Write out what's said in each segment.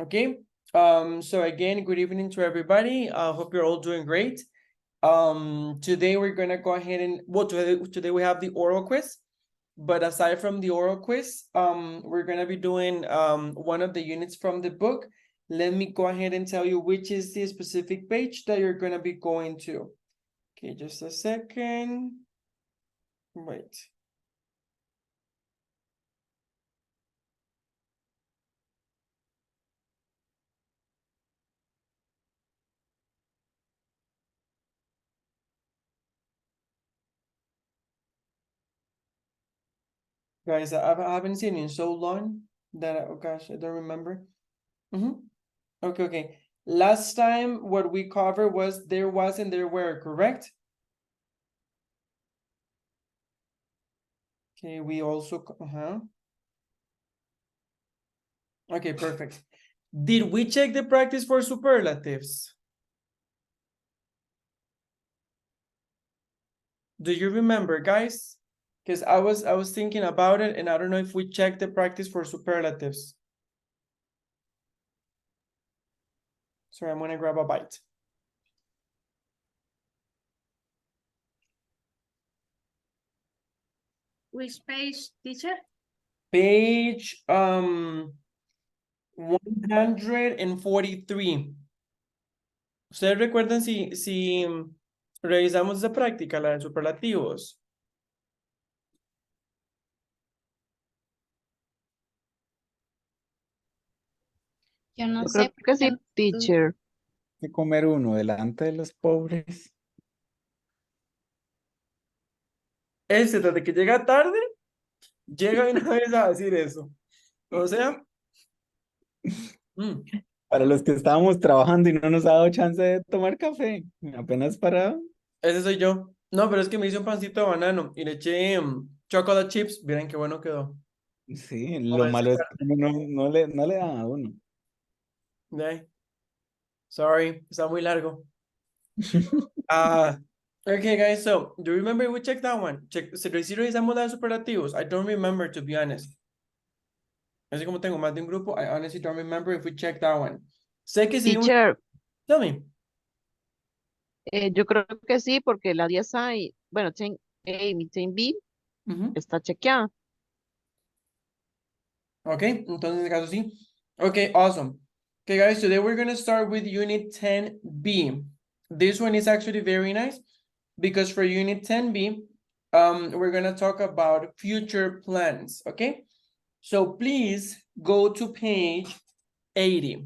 Okay. So again, good evening to everybody. I hope you're all doing great. Today we're gonna go ahead and, well, today we have the oral quiz. But aside from the oral quiz, we're gonna be doing one of the units from the book. Let me go ahead and tell you which is the specific page that you're gonna be going to. Okay, just a second. Wait. Guys, I haven't seen you in so long that, oh gosh, I don't remember. Okay. Last time what we covered was there was and there were, correct? Okay, we also, Okay, perfect. Did we check the practice for superlatives? Do you remember, guys? Because I was thinking about it and I don't know if we checked the practice for superlatives. Sorry, I'm gonna grab a bite. Which page, teacher? Page 143. ¿Ustedes recuerdan si revisamos esa práctica, la de superlativos? Yo no Yo sé. creo que sí, porque teacher. Que comer uno delante de los pobres. Ese, desde que llega tarde, llega de una vez a decir eso. O sea, Para los que estábamos trabajando y no nos ha dado chance de tomar café, apenas para... ese soy yo. No, pero es que me hice un pancito de banano y le eché chocolate chips. Miren qué bueno quedó. Sí, Con lo malo es azúcar. que no le dan a uno. Ay, sorry, está muy largo. Okay, guys, so do you remember we checked that one? Check, si revisamos la de superlativos. I don't remember, to be honest. Así como tengo más de un grupo, I honestly don't remember if we checked that one. Sé que sí. Teacher, Tell me. yo creo que sí, porque la 10A y, bueno, 10A y 10B está chequeada. Okay, entonces en este caso sí. Okay, awesome. Okay, guys, today we're going to start with Unit 10B. This one is actually very nice because for Unit 10B, we're going to talk about future plans, okay? So please go to page 80.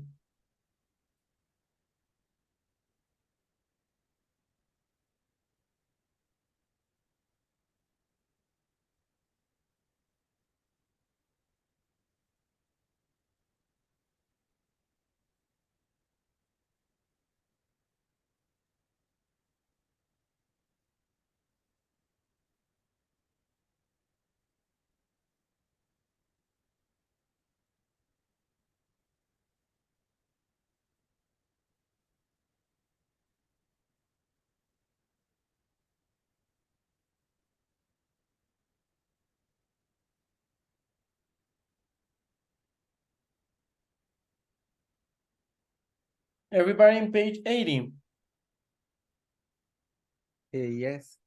Everybody in page 80. Yes.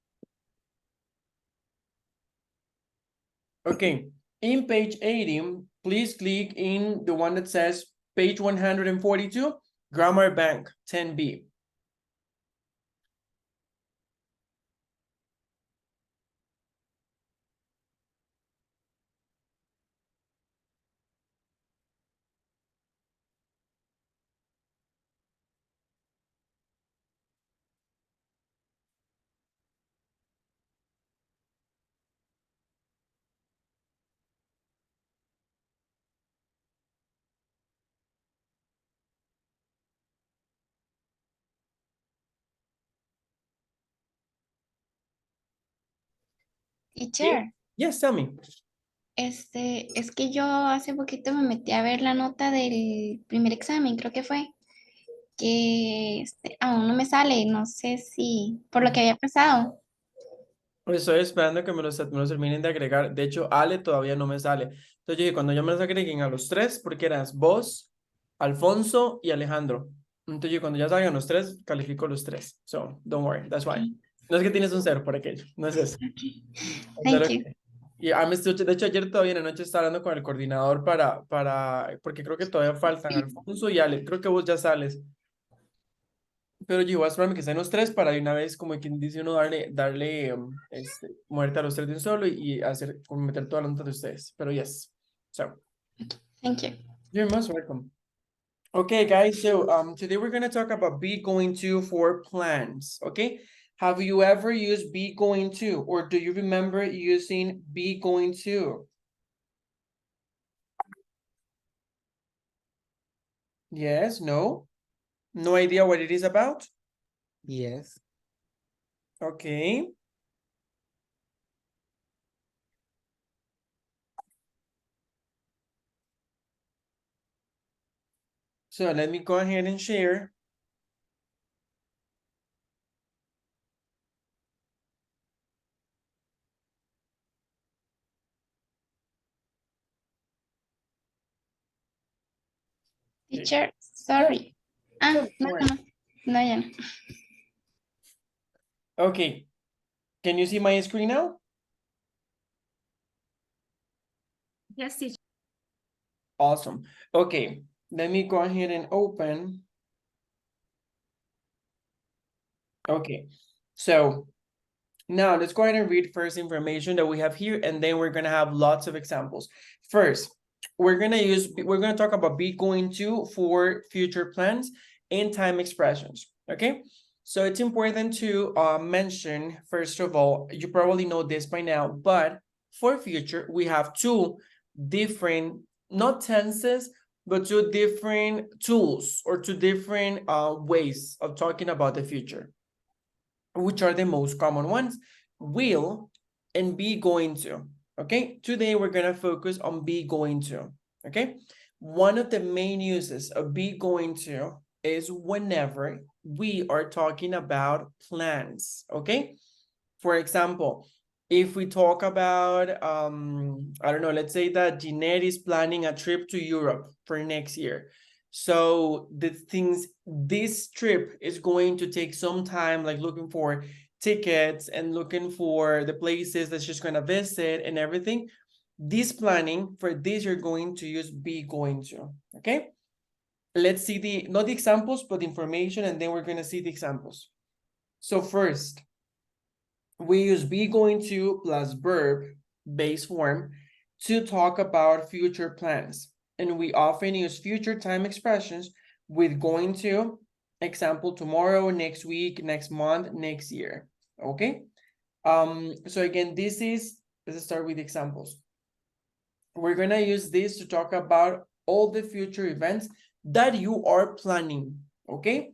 Okay, in page 80, please click in the one that says page 142, Grammar Bank 10B. Teacher, Yes, tell me. es que yo hace poquito me metí a ver la nota del primer examen, creo que fue, que aún no me sale, no sé si por lo que había pasado. Estoy esperando que me los terminen de agregar. De hecho, Ale todavía no me sale. Entonces yo dije, cuando ya me los agreguen a los tres, porque eras vos, Alfonso y Alejandro. Entonces, cuando ya salgan los tres, califico los tres. So, don't worry, that's why. No es que tienes un cero por aquello, no es eso. Okay. O sea, Thank you. y de hecho, ayer todavía en la noche estaba hablando con el coordinador porque creo que todavía faltan Alfonso y Ale. Creo que vos ya sales. Pero yo voy a esperarme que sean los tres para de una vez, como quien dice uno, darle muerte a los tres de un solo y hacer, como meter todas las notas de ustedes. Pero yes. So, Thank you. you're most welcome. Okay, guys, so today we're going to talk about be going to for plans, okay? Have you ever used be going to, or do you remember using be going to? Yes, no? No idea what it is about? Yes. Okay. So let me go ahead and share. Teacher, sorry. Ah, No, no, don't no, no. No, ya no. Okay. Can you see my screen now? Yes, teacher. Awesome. Okay, let me go ahead and open. Okay, so now let's go ahead and read first information that we have here, and then we're gonna have lots of examples. First, we're gonna talk about be going to for future plans and time expressions, okay? So it's important to mention, first of all, you probably know this by now, but for future, we have two different, not tenses, but two different tools or two different ways of talking about the future, which are the most common ones, will and be going to, okay? Today, we're gonna focus on be going to, okay? One of the main uses of be going to is whenever we are talking about plans, okay? For example, if we talk about, I don't know, let's say that Jeanette is planning a trip to Europe for next year. So this trip is going to take some time, like looking for tickets and looking for the places that she's going to visit and everything. This planning for this, you're going to use be going to, okay? Let's see not the examples, but the information, and then we're going to see the examples. So first, we use be going to plus verb base form to talk about future plans. And we often use future time expressions with going to, example, tomorrow, next week, next month, next year, okay? So again, let's start with examples. We're gonna use this to talk about all the future events that you are planning, okay?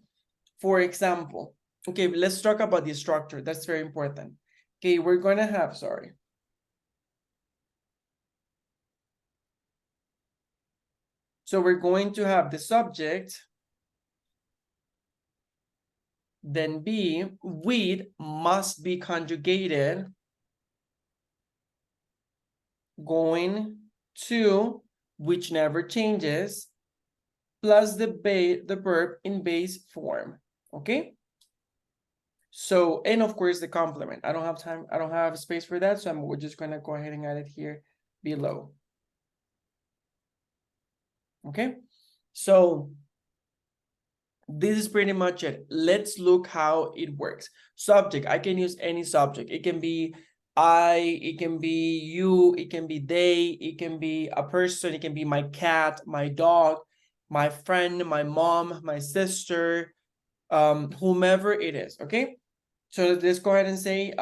For example, okay, let's talk about the structure. That's very important. Okay, we're gonna have, sorry. So we're going to have the subject, then be, with must be conjugated, going to, which never changes, plus the verb in base form, okay? So, and of course the complement. I don't have time, I don't have space for that, so we're just gonna go ahead and add it here below. Okay, so this is pretty much it. Let's look how it works. Subject, I can use any subject. It can be I, it can be you, it can be they, it can be a person, it can be my cat, my dog, my friend, my mom, my sister, whomever it is, okay? So let's go ahead and say,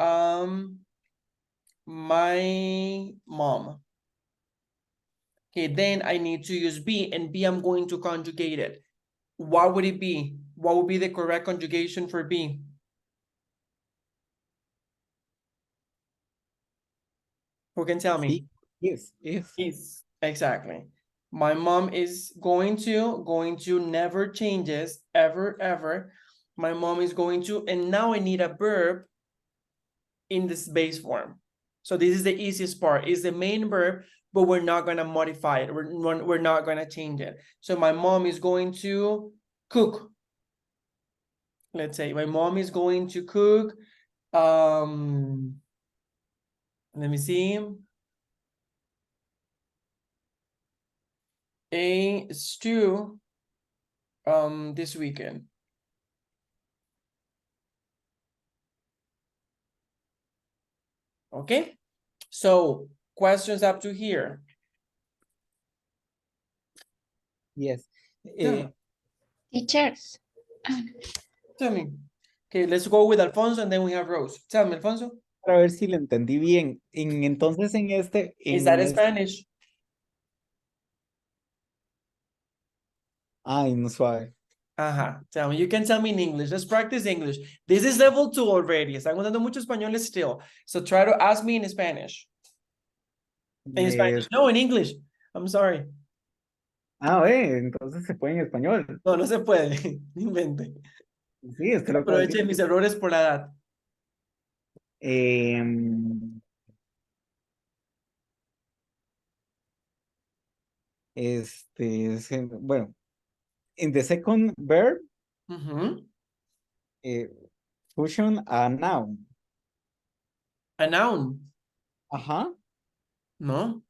my mom. Okay, then I need to use be, and be I'm going to conjugate it. What would it be? What would be the correct conjugation for be? Who can tell me? Yes. Is, exactly. My mom is going to never changes, ever, ever. My mom is going to, and now I need a verb in this base form. So this is the easiest part, is the main verb but we're not going to modify it. We're not going to change it. So my mom is going to cook. Let's say my mom is going to cook. Let me see. A stew this weekend. Okay, so questions up to here. Yes. Yeah. Teachers. Tell me. Okay, let's go with Alfonso and then we have Rose. Tell me, Alfonso. Para ver si lo entendí bien. Entonces Is that Spanish? Ay, no suave. Tell me. You can tell me in English. Let's practice English. This is level 2 already. Están usando mucho español still. So try to ask me in Spanish. In Spanish. No, in English. I'm sorry. Entonces se puede en español. No, no se puede. Invente. Sí, es que lo acabo de Aproveche decir. mis errores por la edad. Bueno, in the second verb, fusion a noun. A noun. Ajá. No.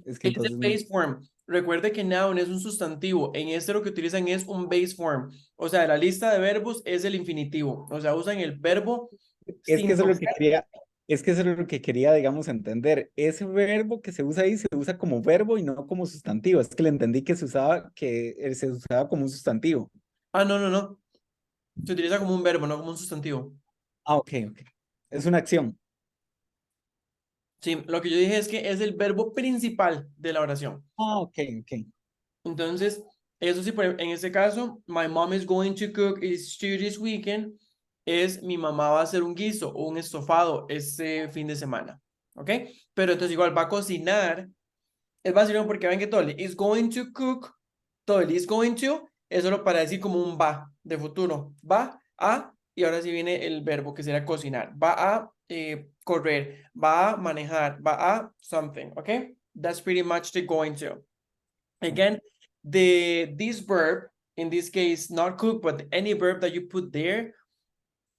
Es que Es el entonces base form. Recuerde que noun es un sustantivo. En este lo que utilizan es un base form. O sea, la lista de verbos es el infinitivo. O sea, usan el verbo es que eso es lo que tocar. quería, digamos, entender. Ese verbo que se usa ahí se usa como verbo y no como sustantivo. Es que le entendí que se usaba como un sustantivo. No, no, no. Se utiliza como un verbo, no como un sustantivo. Ok. Es una acción. Sí, lo que yo dije es que es el verbo principal de la oración. Ok. Entonces, eso sí, en este caso, my mom is going to cook a stew this weekend, es mi mamá va a hacer un guiso o un estofado este fin de semana, ¿ok? Pero entonces igual va a cocinar, es básico porque ven que todo el is going to cook, todo el is going to, es solo para decir como un va de futuro, va a, y ahora sí viene el verbo que será cocinar, va a correr, va a manejar, va a something, ¿ok? That's pretty much the going to. Again, this verb, in this case, not cook, but any verb that you put there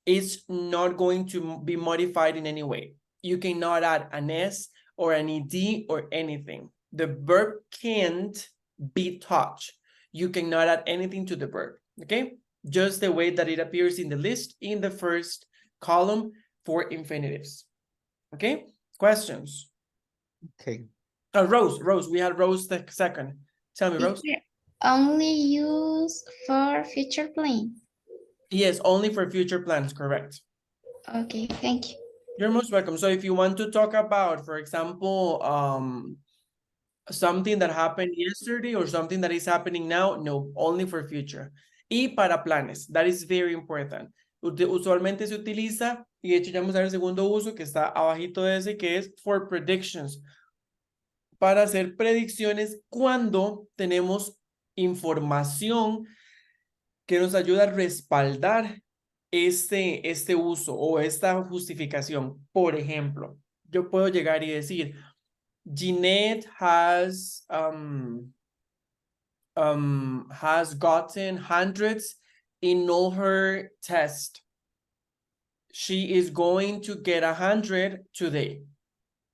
is not going to be modified in any way. You cannot add an S or an ED or anything. The verb can't be touched. You cannot add anything to the verb, okay? Just the way that it appears in the list in the first column for infinitives, okay? Questions? Okay. Rose, we had Rose the second. Tell me, Rose. Teacher, only use for future plans. Yes, only for future plans, correct. Okay, thank you. You're most welcome. So if you want to talk about, for example, something that happened yesterday or something that is happening now, no, only for future. Y para planes, that is very important. Usualmente se utiliza, y de hecho ya vamos a ver el segundo uso que está abajito de ese, que es for predictions. Para hacer predicciones cuando tenemos información que nos ayuda a respaldar este uso o esta justificación. Por ejemplo, yo puedo llegar y decir, Jeanette has gotten hundreds in all her tests. She is going to get 100 today.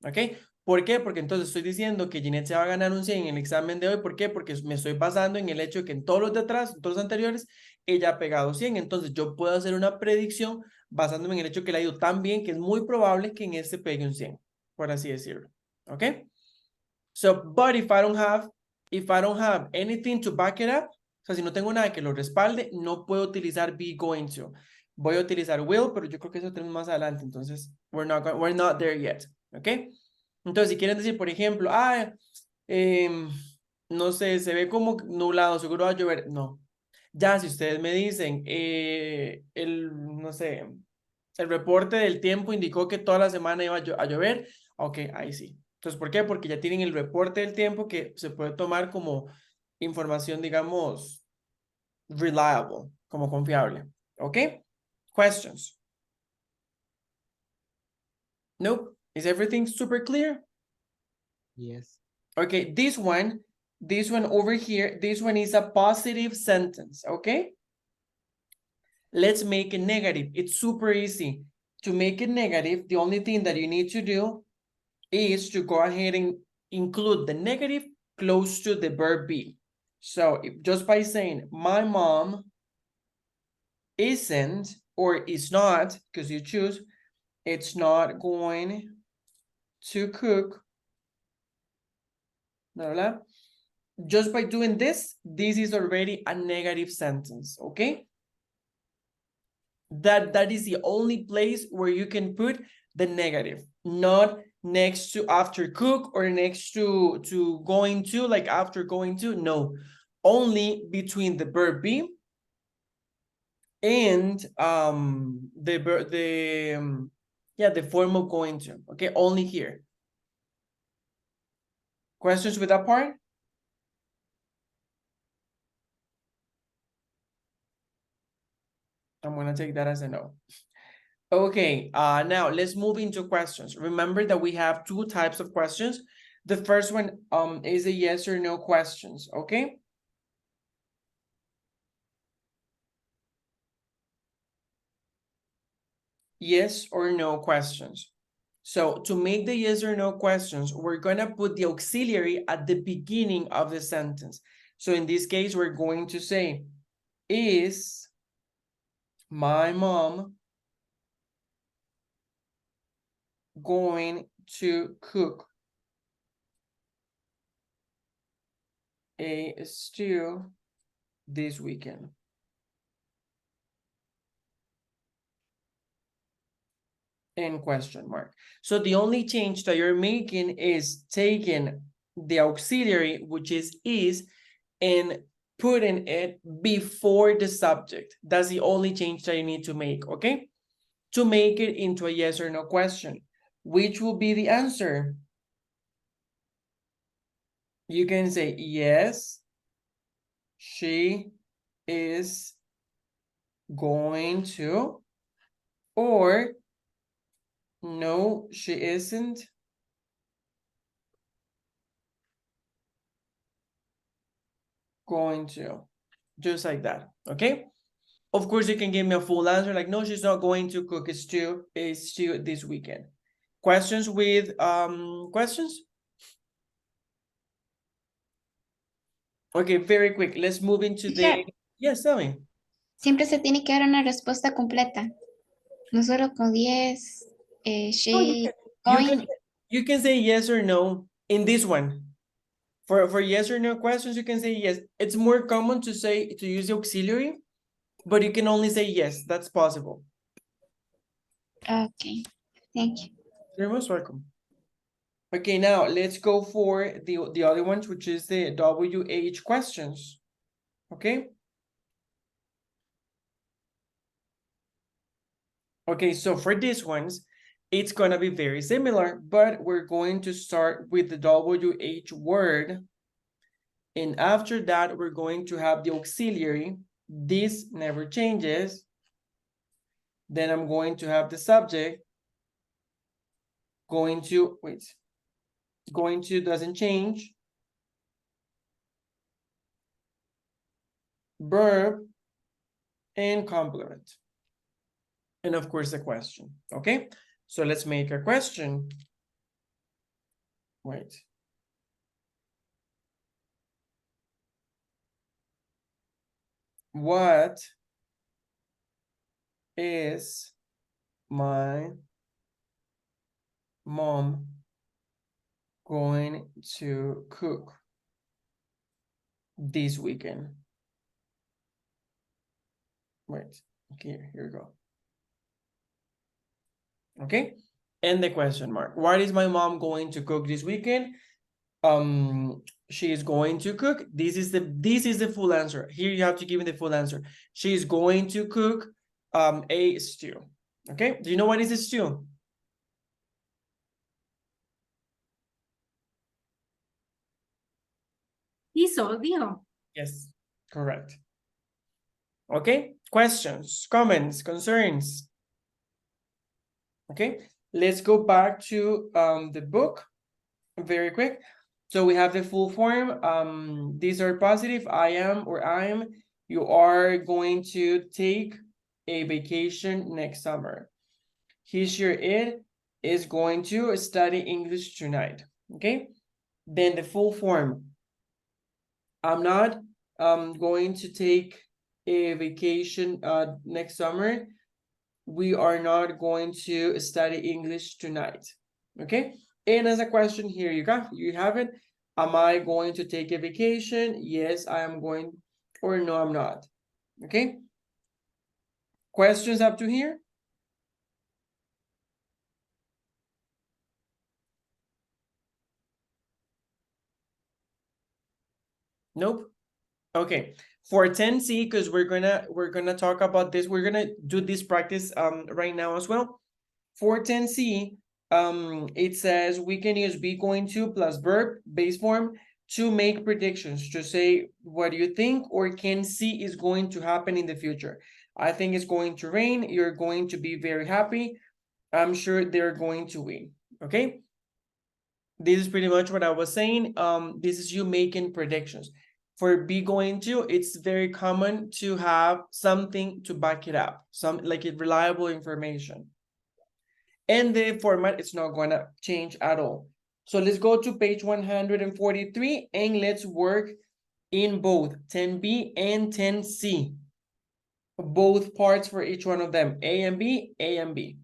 ¿Ok? ¿Por qué? Porque entonces estoy diciendo que Jeanette se va a ganar un 100 en el examen de hoy. ¿Por qué? Porque me estoy basando en el hecho de que en todos los de atrás, en todos los anteriores, ella ha pegado 100. Entonces yo puedo hacer una predicción basándome en el hecho que le ha ido tan bien que es muy probable que en este pegue un 100, por así decirlo. ¿Ok? So, but if I don't have anything to back it up, o sea, si no tengo nada que lo respalde, no puedo utilizar be going to. Voy a utilizar will, pero yo creo que eso tenemos más adelante. Entonces, we're not there yet. ¿Ok? Entonces, si quieren decir, por ejemplo, no sé, se ve como nublado, seguro va a llover. No. Ya, si ustedes me dicen, no sé, el reporte del tiempo indicó que toda la semana iba a llover, ok, ahí sí. Entonces, ¿por qué? Porque ya tienen el reporte del tiempo que se puede tomar como información, digamos, reliable, como confiable. ¿Ok? Questions? Nope. Is everything super clear? Yes. Okay, this one over here, this one is a positive sentence, okay? Let's make it negative. It's super easy. To make it negative, the only thing that you need to do is to go ahead and include the negative close to the verb be. So just by saying, my mom isn't or is not, because you choose, it's not going to cook. Blah, blah. Just by doing this is already a negative sentence, okay? That is the only place where you can put the negative, not next to after cook or next to going to, like after going to, no. Only between the verb be and the form of going to, okay? Only here. Questions with that part? I'm gonna take that as a no. Okay, now let's move into questions. Remember that we have two types of questions. The first one is a yes or no questions, okay? Yes or no questions. So to make the yes or no questions, we're gonna put the auxiliary at the beginning of the sentence. So in this case, we're going to say, is my mom going to cook a stew this weekend? And question mark. So the only change that you're making is taking the auxiliary, which is, and putting it before the subject. That's the only change that you need to make, okay? To make it into a yes or no question. Which will be the answer? You can say, yes, she is going to, or no, she isn't going to. Just like that, okay? Of course, you can give me a full answer, like, no, she's not going to cook a stew this weekend. Questions with questions? Okay, very quick. Let's move into the... Yes, tell me. Siempre se tiene que dar una respuesta completa. No solo con yes, she, going. You can say yes or no in this one. For yes or no questions, you can say yes. It's more common to use the auxiliary, but you can only say yes. That's possible. Okay, thank you. You're most welcome. Okay, now let's go for the other ones, which is the WH questions. Okay. Okay, so for these ones, it's gonna be very similar, but we're going to start with the WH word. And after that, we're going to have the auxiliary. This never changes. Then I'm going to have the subject. Going to doesn't change. Verb and complement. And of course, the question. Okay, so let's make a question. Wait. What is my mom going to cook this weekend? Wait, here we go. Okay, and the question mark. What is my mom going to cook this weekend? She is going to cook. This is the full answer. Here you have to give me the full answer. She is going to cook a stew. Okay, do you know what is a stew? Hizo, dijo. Yes, correct. Okay, questions, comments, concerns? Okay, let's go back to the book. very quick. So we have the full form. These are positive. I am or I'm. You are going to take a vacation next summer. He, she, or it is going to study English tonight. Okay. Then the full form. I'm not going to take a vacation next summer. We are not going to study English tonight. Okay. And as a question here, you have it. Am I going to take a vacation? Yes, I am going, or no, I'm not. Okay. Questions up to here? Nope. Okay. For 10C, because we're gonna talk about this, we're gonna do this practice right now as well. For 10C, it says we can use be going to plus verb base form to make predictions, to say what do you think or can see is going to happen in the future. I think it's going to rain. You're going to be very happy. I'm sure they're going to win. Okay. This is pretty much what I was saying. This is you making predictions. For be going to, it's very common to have something to back it up, some like reliable information. And the format is not going to change at all. So let's go to page 143 and let's work in both 10B and 10C. Both parts for each one of them, A and B, A and B.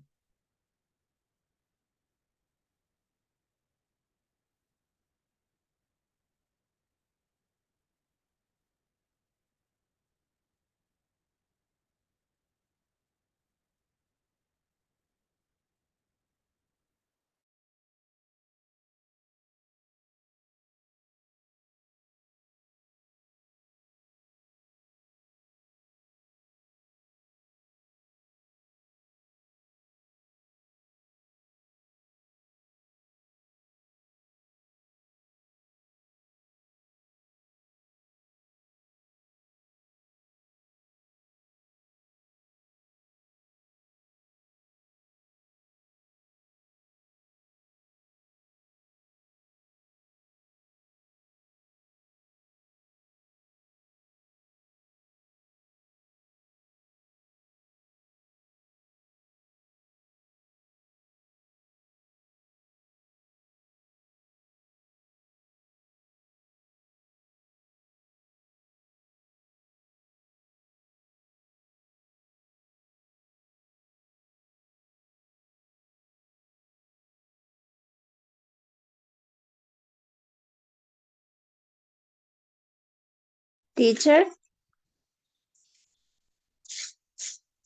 Teacher,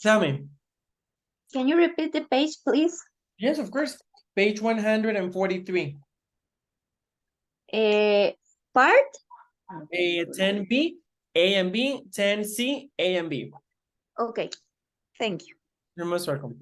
Tell me. can you repeat the page, please? Yes, of course. Page 143. Part? A 10B, A and B, 10C, A and B. Okay, thank you. You're most welcome.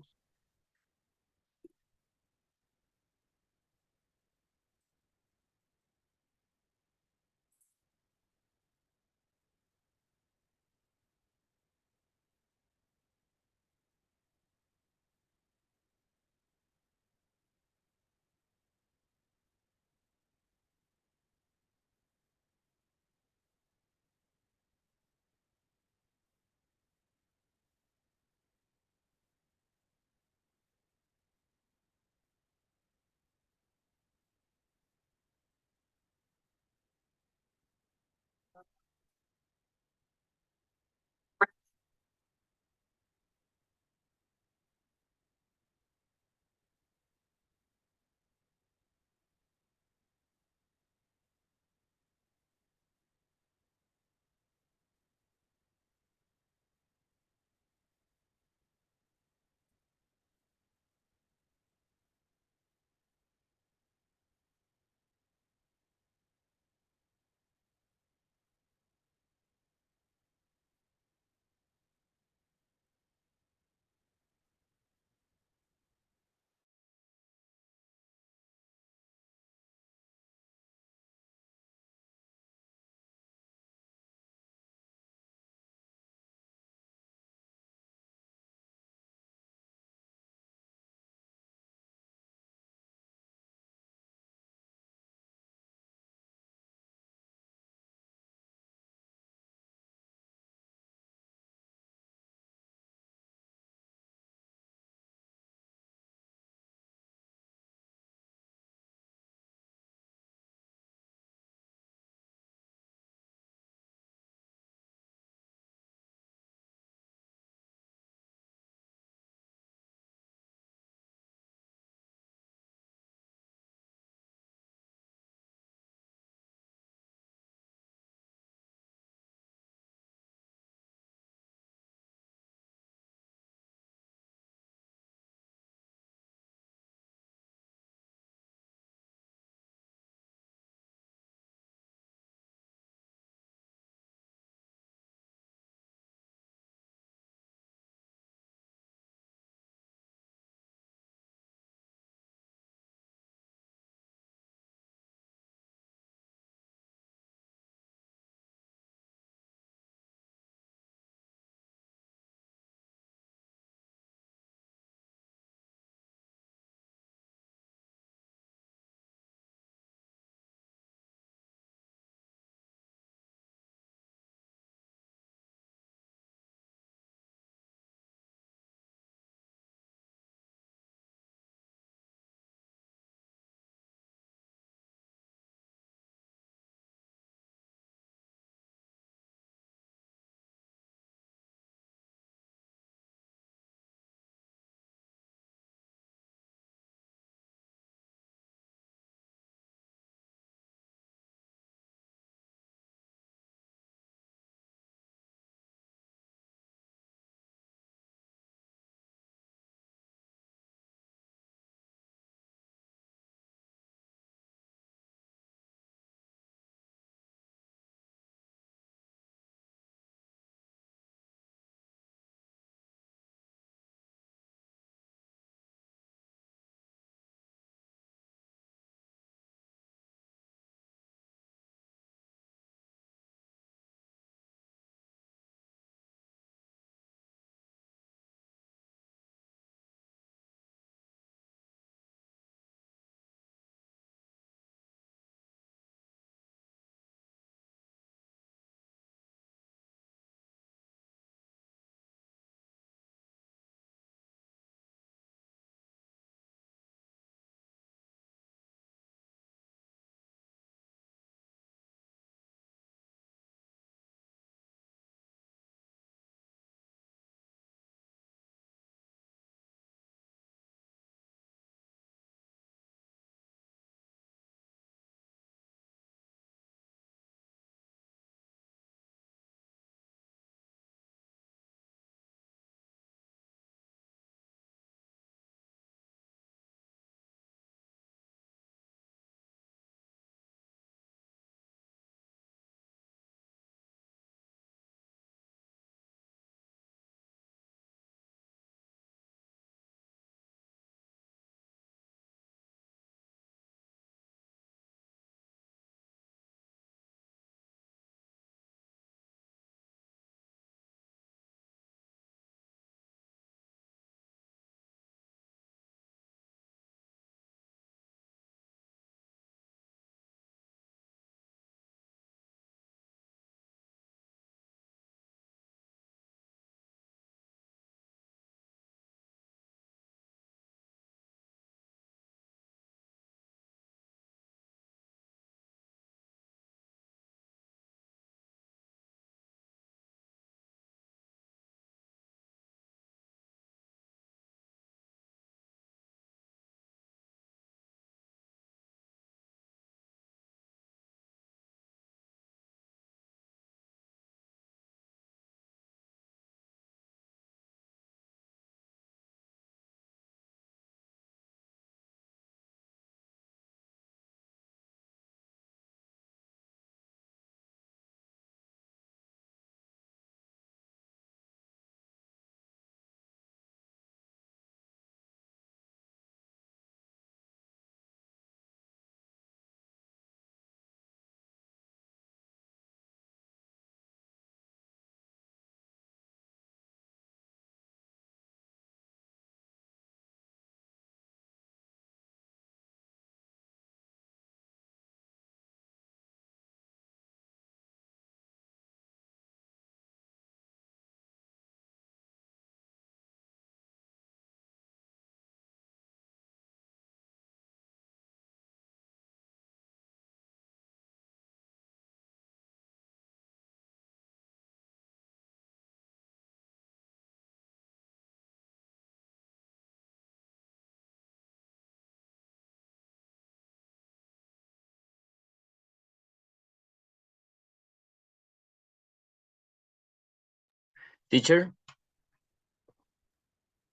Teacher?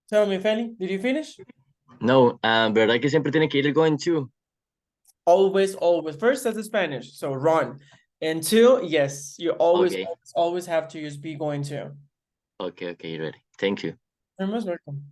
Tell me, Feli, did you finish? No, ¿verdad que siempre tiene que ir el going to? Always, always. First, that's the Spanish, so run. And two, yes, you always, Okay. always have to use be going to. Okay, ready. Thank you. You're most welcome.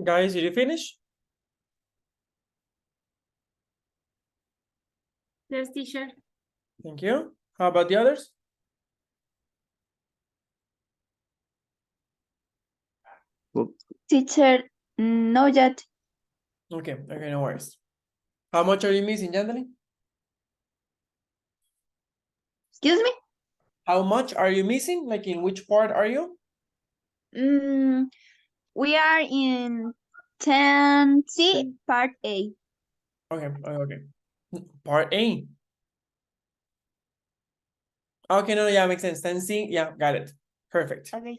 Guys, did you finish? Yes, teacher. Thank you. How about the others? Teacher, no yet. Okay, no worries. How much are you missing, Yandeli? Excuse me? How much are you missing? Like in which part are you? We are in 10C, part A. Okay. Part A. Okay, no, yeah, makes sense. 10C, yeah, got it. Perfect. Okay.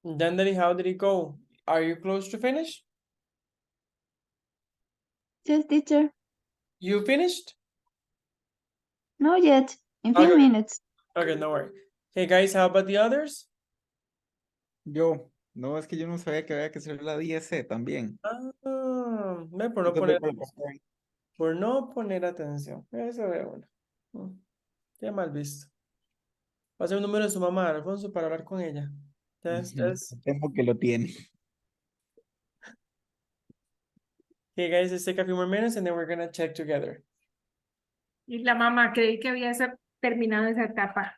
Dandeli, how did it go? Are you close to finish? Yes, teacher. You finished? No yet. In few Okay. minutes. Okay, no worry. Hey guys, how about the others? Yo, no, es que yo no sabía que había que hacer la 10C también. Ve por no Entonces poner, voy por el papel. por no poner atención. Eso ve uno. Qué mal visto. Va a ser un número de su mamá, Alfonso, para hablar con ella. Temo que lo tiene. Okay, guys, let's take a few more minutes and then we're gonna check together. Y la mamá creí que había terminado esa etapa.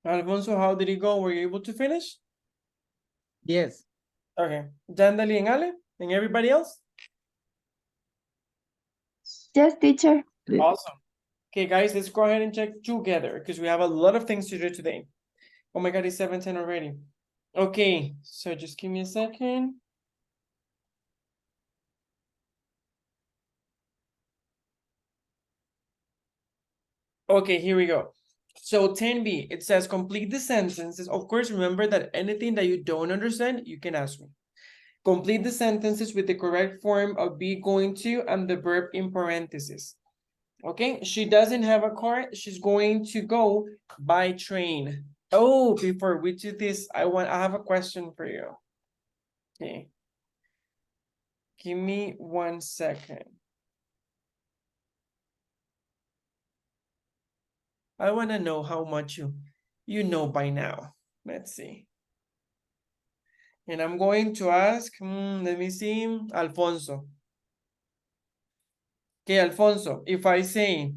Alfonso, how did it go? Were you able to finish? Yes. Okay. Dandali and Ale, and everybody else? Yes, teacher. Awesome. Okay, guys, let's go ahead and check together because we have a lot of things to do today. Oh my God, it's 7:10 already. Okay, so just give me a second. Okay, here we go. So 10B, it says complete the sentences. Of course, remember that anything that you don't understand, you can ask me. Complete the sentences with the correct form of be going to and the verb in parentheses. Okay, she doesn't have a car. She's going to go by train. Oh, before we do this, I have a question for you. Okay. Give me 1 second. I want to know how much you know by now. Let's see. And I'm going to ask, let me see, Alfonso. Okay, Alfonso, if I say,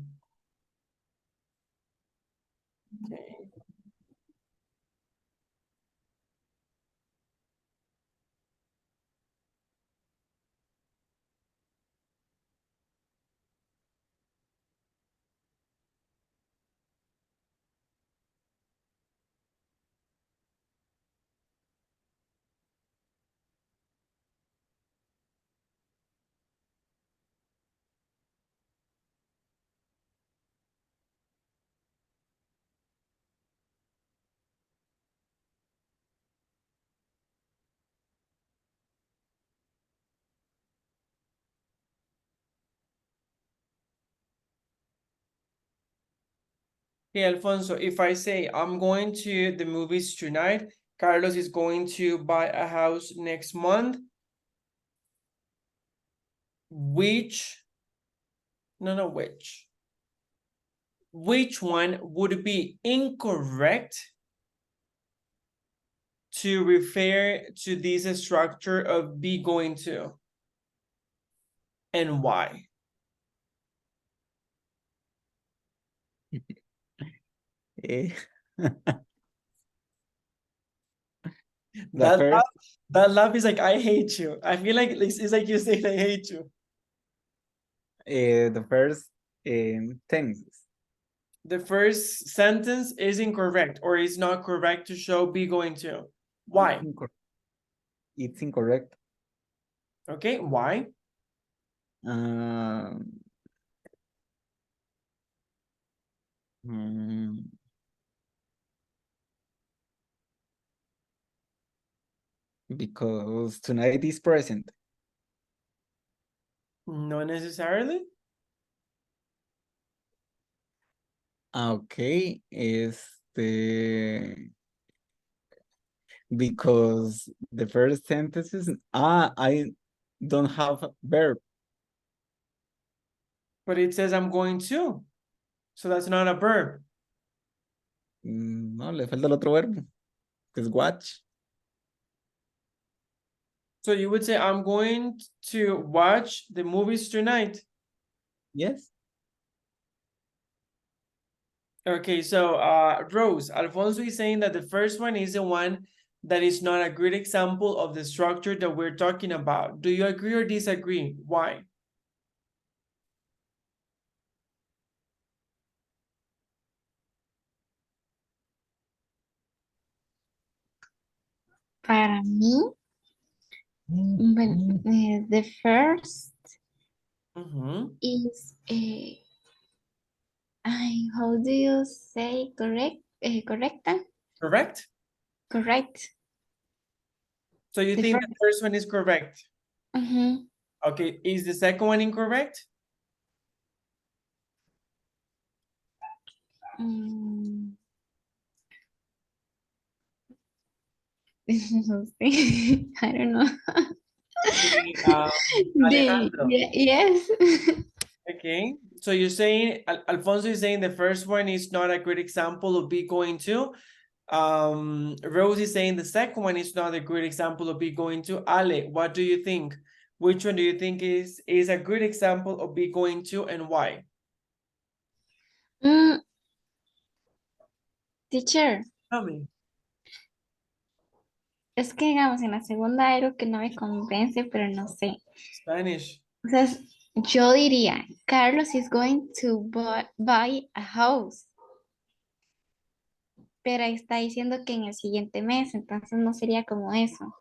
okay, Alfonso, if I say I'm going to the movies tonight, Carlos is going to buy a house next month. Which one would be incorrect to refer to this structure of be going to? And why? Eh, That first, laugh, that laugh is like, I hate you. I feel like it's like you saying I hate you. the first tenses. The first sentence is incorrect or is not correct to show be going to. Why? It's incorrect. Okay, why? Um, mm, because tonight is present. Not necessarily. Okay, because the first sentence is, I don't have a verb. But it says I'm going to. So that's not a verb. No, le falta el otro verbo, que es watch. So you would say I'm going to watch the movies tonight. Yes. Okay, so Rose, Alfonso is saying that the first one is the one that is not a good example of the structure that we're talking about. Do you agree or disagree? Why? Para mí, bueno, the first is, how do you say correct? Correcta? Correct? Correct. So you The think first. the first one is correct? Mhm. Okay, is the second one incorrect? Mm. No sé. I don't know. Alejandro. Yes. Okay, so you're saying, Alfonso is saying the first one is not a good example of be going to. Rose is saying the second one is not a good example of be going to. Ale, what do you think? Which one do you think is a good example of be going to and why? Teacher, Tell me. Es que, digamos, en la segunda hay algo que no me convence, pero no sé. Spanish. Entonces, yo diría, Carlos is going to buy a house. Pero ahí está diciendo que en el siguiente mes, entonces no sería como eso.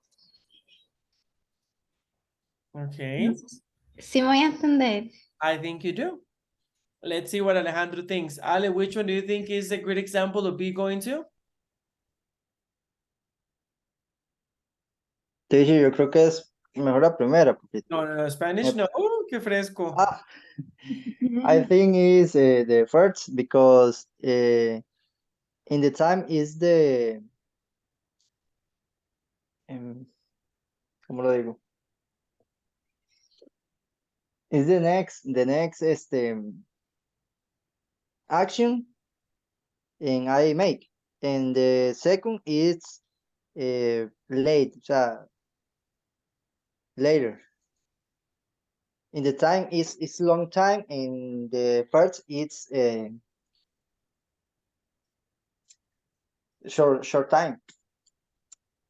Okay. Sí me voy a entender. I think you do. Let's see what Alejandro thinks. Ale, which one do you think is a good example of be going to? Teacher, yo creo que es mejor la primera, porque No, Spanish, no. Qué fresco. I think is the first because in the time is the ¿cómo lo digo? Is the next action and I make, and the second is late, o sea, later. In the time is long time, and the first it's short time.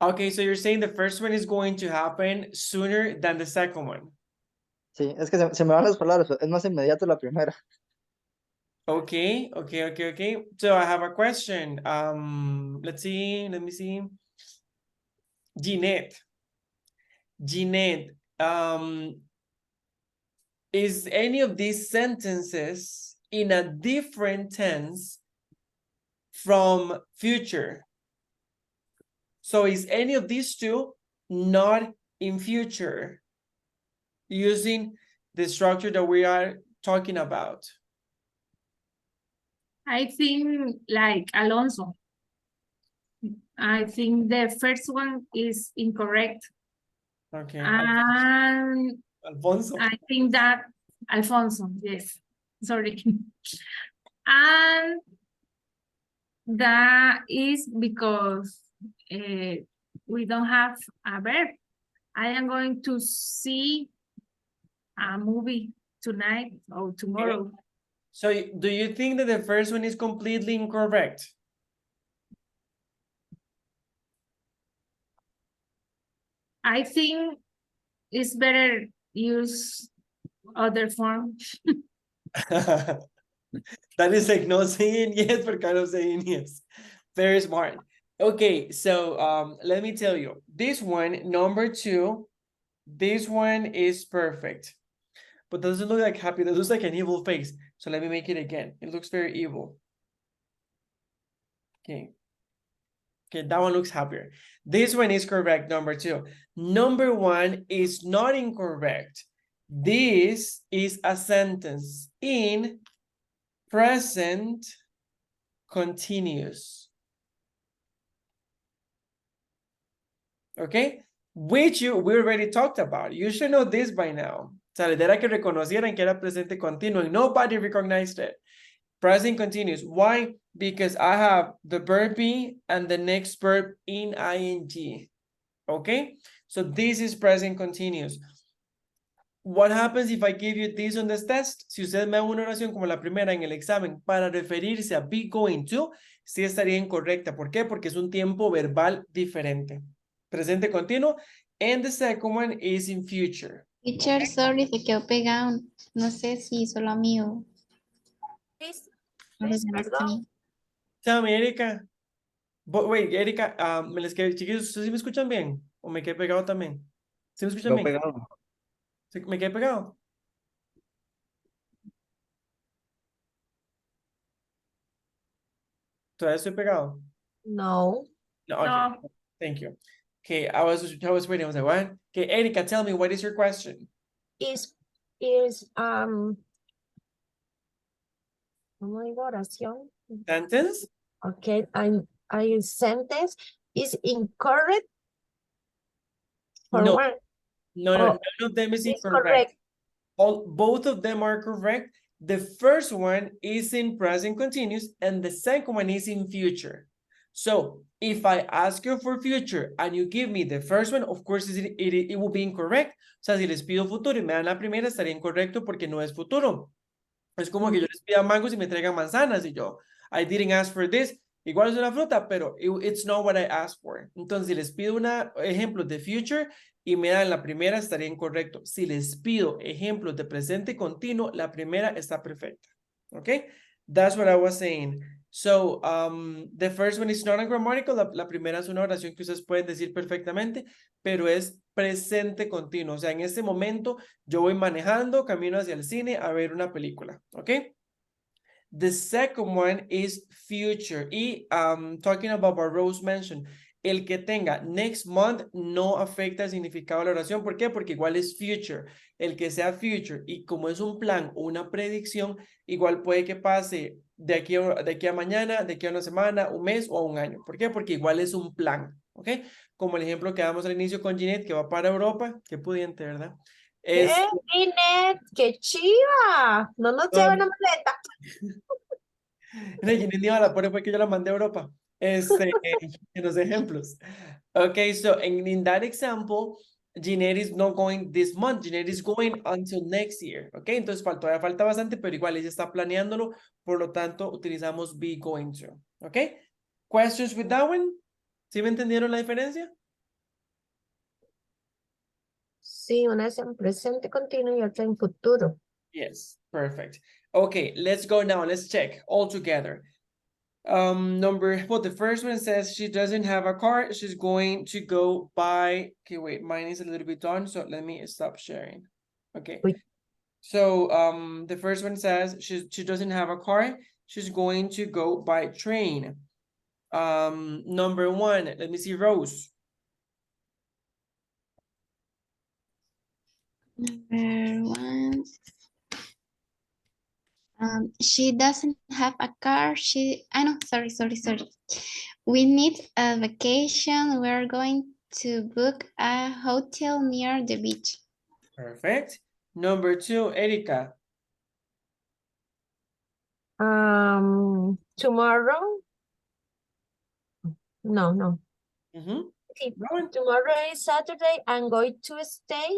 Okay, so you're saying the first one is going to happen sooner than the second one. Sí, es que se me van las palabras, es más inmediato la primera. Okay. So I have a question. Let me see. Jeanette, is any of these sentences in a different tense from future? So is any of these two not in future using the structure that we are talking about? I think like Alonso. I think the first one is incorrect. Okay. And Alfonso. I think that Alfonso, yes, sorry. And that is because we don't have a verb. I am going to see a movie tonight or tomorrow. So do you think that the first one is completely incorrect? I think it's better use other form. That is like no saying yes, but kind of saying yes. Very smart. Okay, so let me tell you, this one, number 2, this one is perfect. But doesn't look like happy, that looks like an evil face. So let me make it again. It looks very evil. Okay. Okay, that one looks happier. This one is correct, number 2. Number 1 is not incorrect. This is a sentence in present continuous. Okay, which we already talked about. You should know this by now. Era que reconocieran que era presente continuo and nobody recognized it. Present continuous. Why? Because I have the verb be and the next verb in ing. Okay, so this is present continuous. What happens if I give you this on this test? Si usted me da una oración como la primera en el examen para referirse a be going to, sí estaría incorrecta. ¿Por qué? Porque es un tiempo verbal diferente. Presente continuo. And the second one is in future. Teacher, sorry, se quedó pegado. No sé si solo a mí o a los demás también. Tell me, Erika. Wait, Erika, me les quedé, chiquillos, ¿sí me escuchan bien? ¿O me quedé pegado también? ¿Sí me escuchan Quedó bien? pegado. ¿Sí, me quedé pegado? ¿Todavía estoy pegado? No. No, okay. No, Thank you. Okay, I was waiting. I was like, what? Okay, Erika, tell me, what is your question? Una oración. Sentence? Okay, I sentence is incorrect for No, one. no, Oh, none of them is it's incorrect. Both of them are correct. The first one is in present continuous and the second one is in future. So if I ask you for future and you give me the first one, of course it will be incorrect. O sea, si les pido futuro y me dan la primera, estaría incorrecto porque no es futuro. Es como que yo les pida mangos y me traigan manzanas y yo, I didn't ask for this. Igual es una fruta, pero it's not what I asked for. Entonces, si les pido ejemplos de future y me dan la primera, estaría incorrecto. Si les pido ejemplos de presente continuo, la primera está perfecta. Okay? That's what I was saying. So, the first one is not ungrammatical. La primera es una oración que ustedes pueden decir perfectamente, pero es presente continuo. O sea, en este momento yo voy manejando, camino hacia el cine a ver una película. ¿Ok? The second one is future. Y talking about what Rose mentioned, el que tenga next month no afecta el significado de la oración. ¿Por qué? Porque igual es future. El que sea future y como es un plan o una predicción, igual puede que pase de aquí a mañana, de aquí a una semana, un mes o a un año. ¿Por qué? Porque igual es un plan. ¿Ok? Como el ejemplo que damos al inicio con Ginette, que va para Europa. Qué pudiente, ¿verdad? ¿Qué, Ginette? ¡Qué chiva! No nos lleva una maleta. Ginette iba a la pone porque yo la mandé a Europa. En los ejemplos. Okay, so in that example, Ginette is not going this month. Ginette is going until next year. Okay, entonces todavía falta bastante, pero igual ella está planeándolo. Por lo tanto, utilizamos be going to. Okay, questions with that one? ¿Sí me entendieron la diferencia? Sí, una es en presente continuo y otra en futuro. Yes, perfect. Okay, let's go now. Let's check all together. The first one says she doesn't have a car. She's going to go buy. Okay, wait, mine is a little bit done, so let me stop sharing. Okay. Wait. So, the first one says she doesn't have a car. She's going to go by train. Number one, let me see, Rose. Number one. She doesn't have a car. I know, sorry. We need a vacation. We're going to book a hotel near the beach. Perfect. Number two, Erika. Tomorrow? No. Mm-hmm. Sí, tomorrow is Saturday. I'm going to stay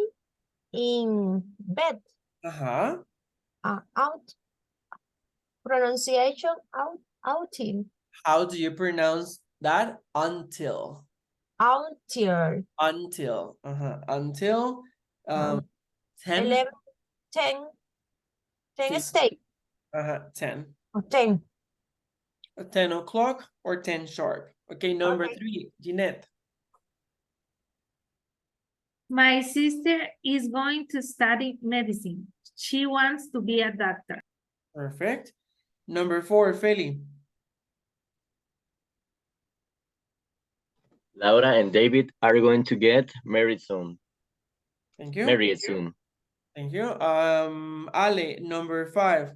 in bed. Uh-huh. Out. Pronunciation outing. How do you pronounce that? Until. Until. Until. Uh-huh. Until 10. 11, 10 stay. 10. Or 10. 10 o'clock or 10 sharp. Okay, number three, Jeanette. My sister is going to study medicine. She wants to be a doctor. Perfect. Number four, Feli. Laura and David are going to get married soon. Thank you. Married soon. Thank you. Ale, number five.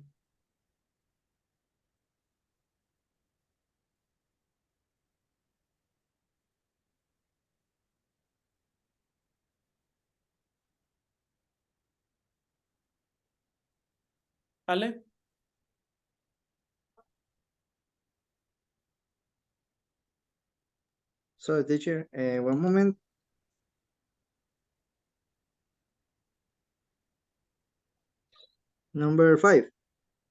Ale. So, teacher, one moment. Number 5.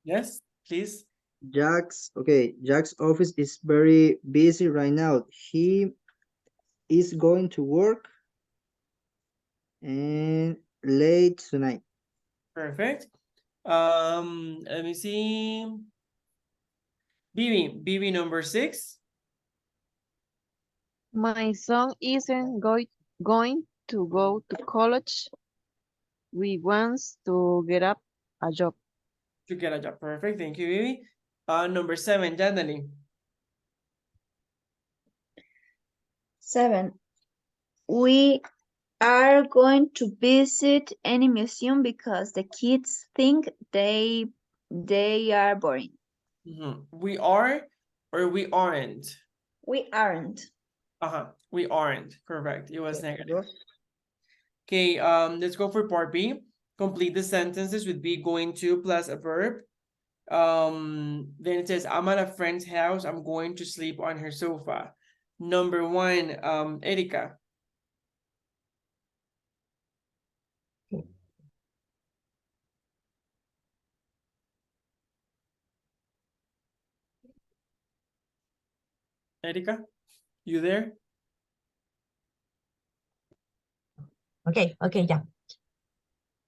Yes, please. Jack's office is very busy right now. He is going to work and late tonight. Perfect. Let me see. Bibi number 6. My son isn't going to go to college. We wants to get up a job. To get a job. Perfect. Thank you, Bibi. Number 7, Jandali. 7. We are going to visit any museum because the kids think they are boring. We are or we aren't? We aren't. We aren't. Correct. It was negative. Yes. Okay, let's go for part B. Complete the sentences with be going to plus a verb. Then it says, I'm at a friend's house. I'm going to sleep on her sofa. Number 1, Erika. Erika, you there? Okay, yeah.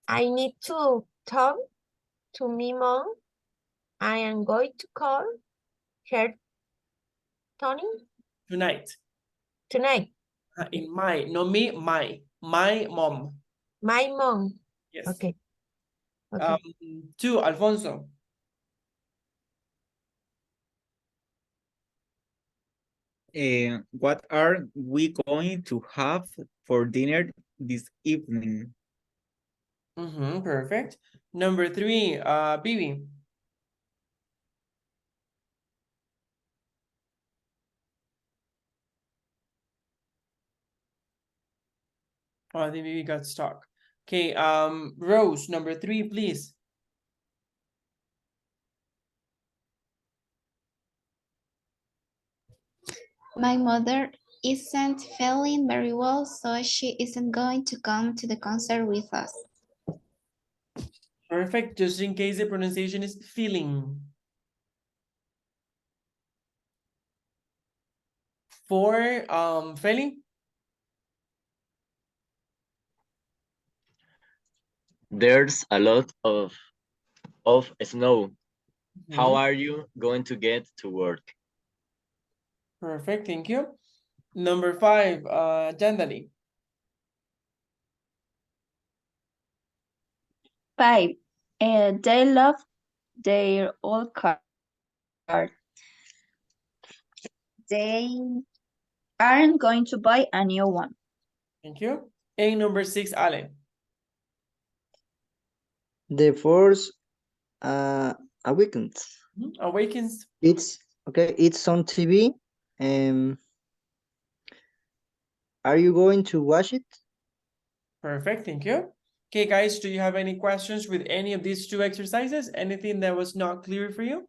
I need to talk to my mom. I am going to call her Tony Tonight. tonight. In my, no me, my mom. My mom. Yes. Okay. Two, Alfonso. What are we going to have for dinner this evening? Perfect. Number three, Bibi. Oh, I think Bibi got stuck. Okay, Rose, number three, please. My mother isn't feeling very well, so she isn't going to come to the concert with us. Perfect, just in case the pronunciation is feeling. For Feli. There's a lot of snow. How Mhm. are you going to get to work? Perfect, thank you. Number five, Jandali. 5. They love their old car. They aren't going to buy a new one. Thank you. And number six, Ale. The first Awakens. Awakens. It's okay. It's on TV. Are you going to watch it? Perfect, thank you. Okay, guys, do you have any questions with any of these two exercises? Anything that was not clear for you?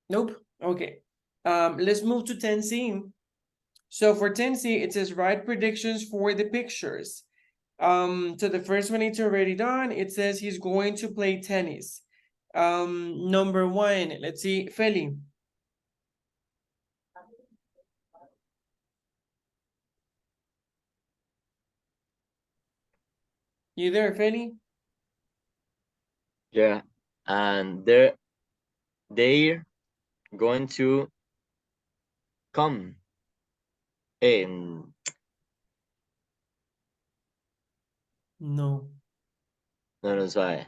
Nope. Okay. Let's move to 10C. So for 10C, it says write predictions for the pictures. So the first one it's already done. It says he's going to play tennis. Number one, let's see, Feli. You there, Feli? Yeah, and they're going to come in. No. No sabe.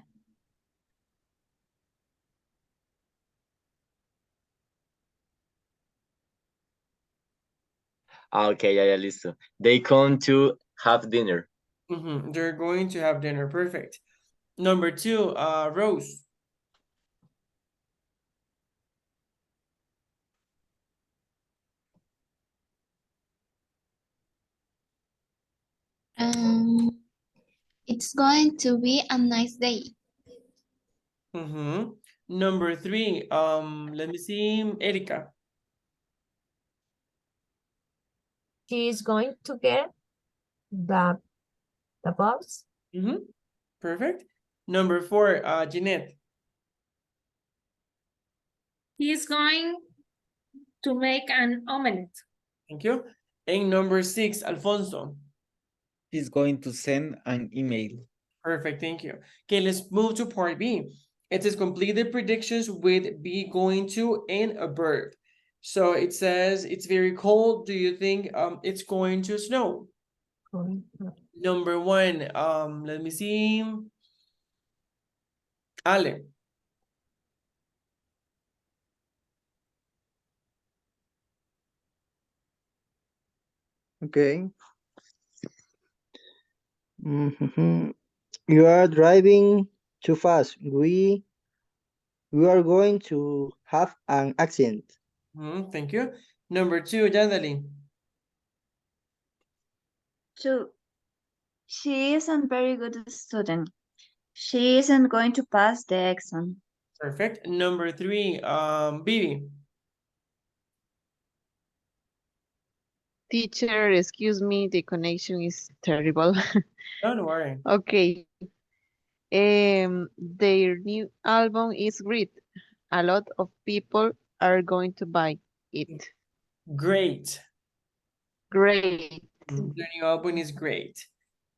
Okay, ya listo. They come to have dinner. They're going to have dinner. Perfect. Number two, Rose. It's going to be a nice day. Number three, let me see, Erika. She is going to get the bus. Perfect. Number four, Jeanette. He's going to make an omelette. Thank you. And number six, Alfonso. He's going to send an email. Perfect, thank you. Okay, let's move to part B. It says complete the predictions with be going to and a verb. So it says it's very cold. Do you think it's going to snow? Number one, let me see. Ale. Okay. You are driving too fast. We are going to have an accident. Thank you. Number two, Jandali. 2. She isn't very good student. She isn't going to pass the exam. Perfect. Number three, Bibi. Teacher, excuse me, the connection is terrible. Don't worry. Okay. Their new album is great. A lot of people are going to buy it. Great. Great. The new album is great.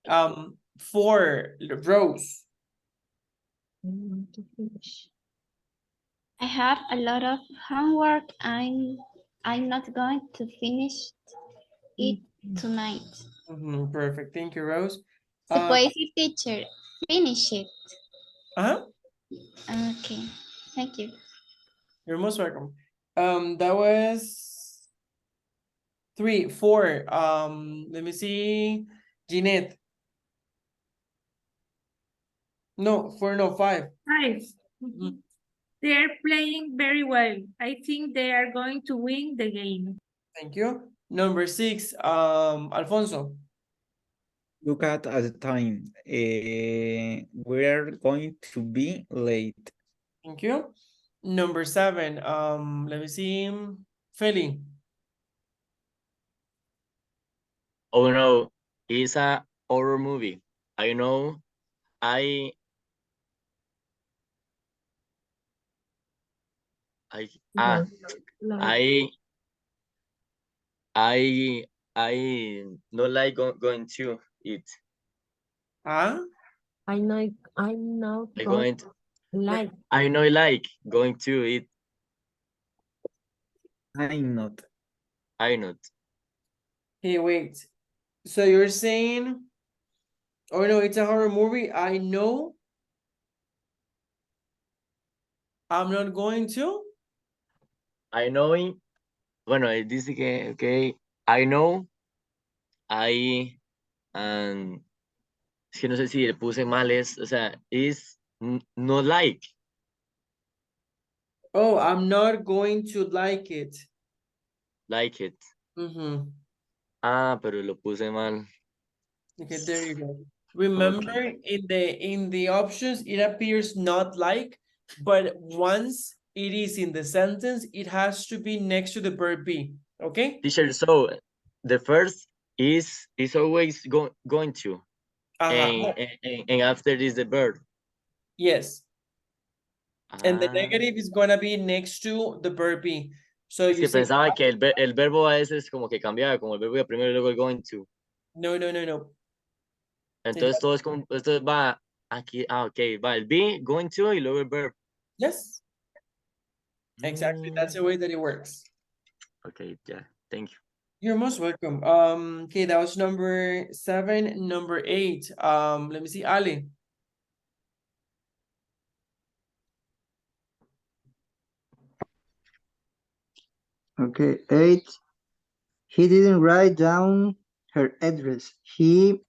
4, Rose. I have a lot of homework. I'm not going to finish it tonight. Perfect. Thank you, Rose. Se puede decir, teacher, finish it. Uh-huh. Okay, thank you. You're most welcome. That was 3, 4. Let me see. Jeanette. No, 4, no, 5. 5. They're playing very well. I think they are going to win the game. Thank you. Number 6, Alfonso. Look at the time. We're going to be late. Thank you. Number 7, let me see. Feli. Oh no, it's a horror movie. I know. I not like going to it. Huh? I know. I'm not I going going to, like. I know like going to it. I'm not. I not. Hey, wait. So you're saying, oh no, it's a horror movie. I know I'm not going to. I know. Bueno, dice que, okay, I know. And es que no sé si le puse mal, o sea, is no like. Oh, I'm not going to like it. Like it. Mm-hmm. Ah, pero lo puse mal. Okay, there you go. Remember, Okay. in the options, it appears not like, but once it is in the sentence, it has to be next to the verb be. Okay? Teacher, so the first is always going to. Uh-huh. And after is the verb. Yes. And the Ah, negative is gonna be next to the verb be. So es you que say, pensaba que el verbo a veces como que cambiaba, como el verbo iba primero y luego el going to. no, no, no, no. Entonces todo es como, esto va aquí, ok, va el be, going to y luego el verb. Yes. Exactly. That's the way that it works. Okay, yeah, thank you. You're most welcome. Okay, that was number 7. Number 8. Let me see, Ali. Okay, 8. He didn't write down her address. He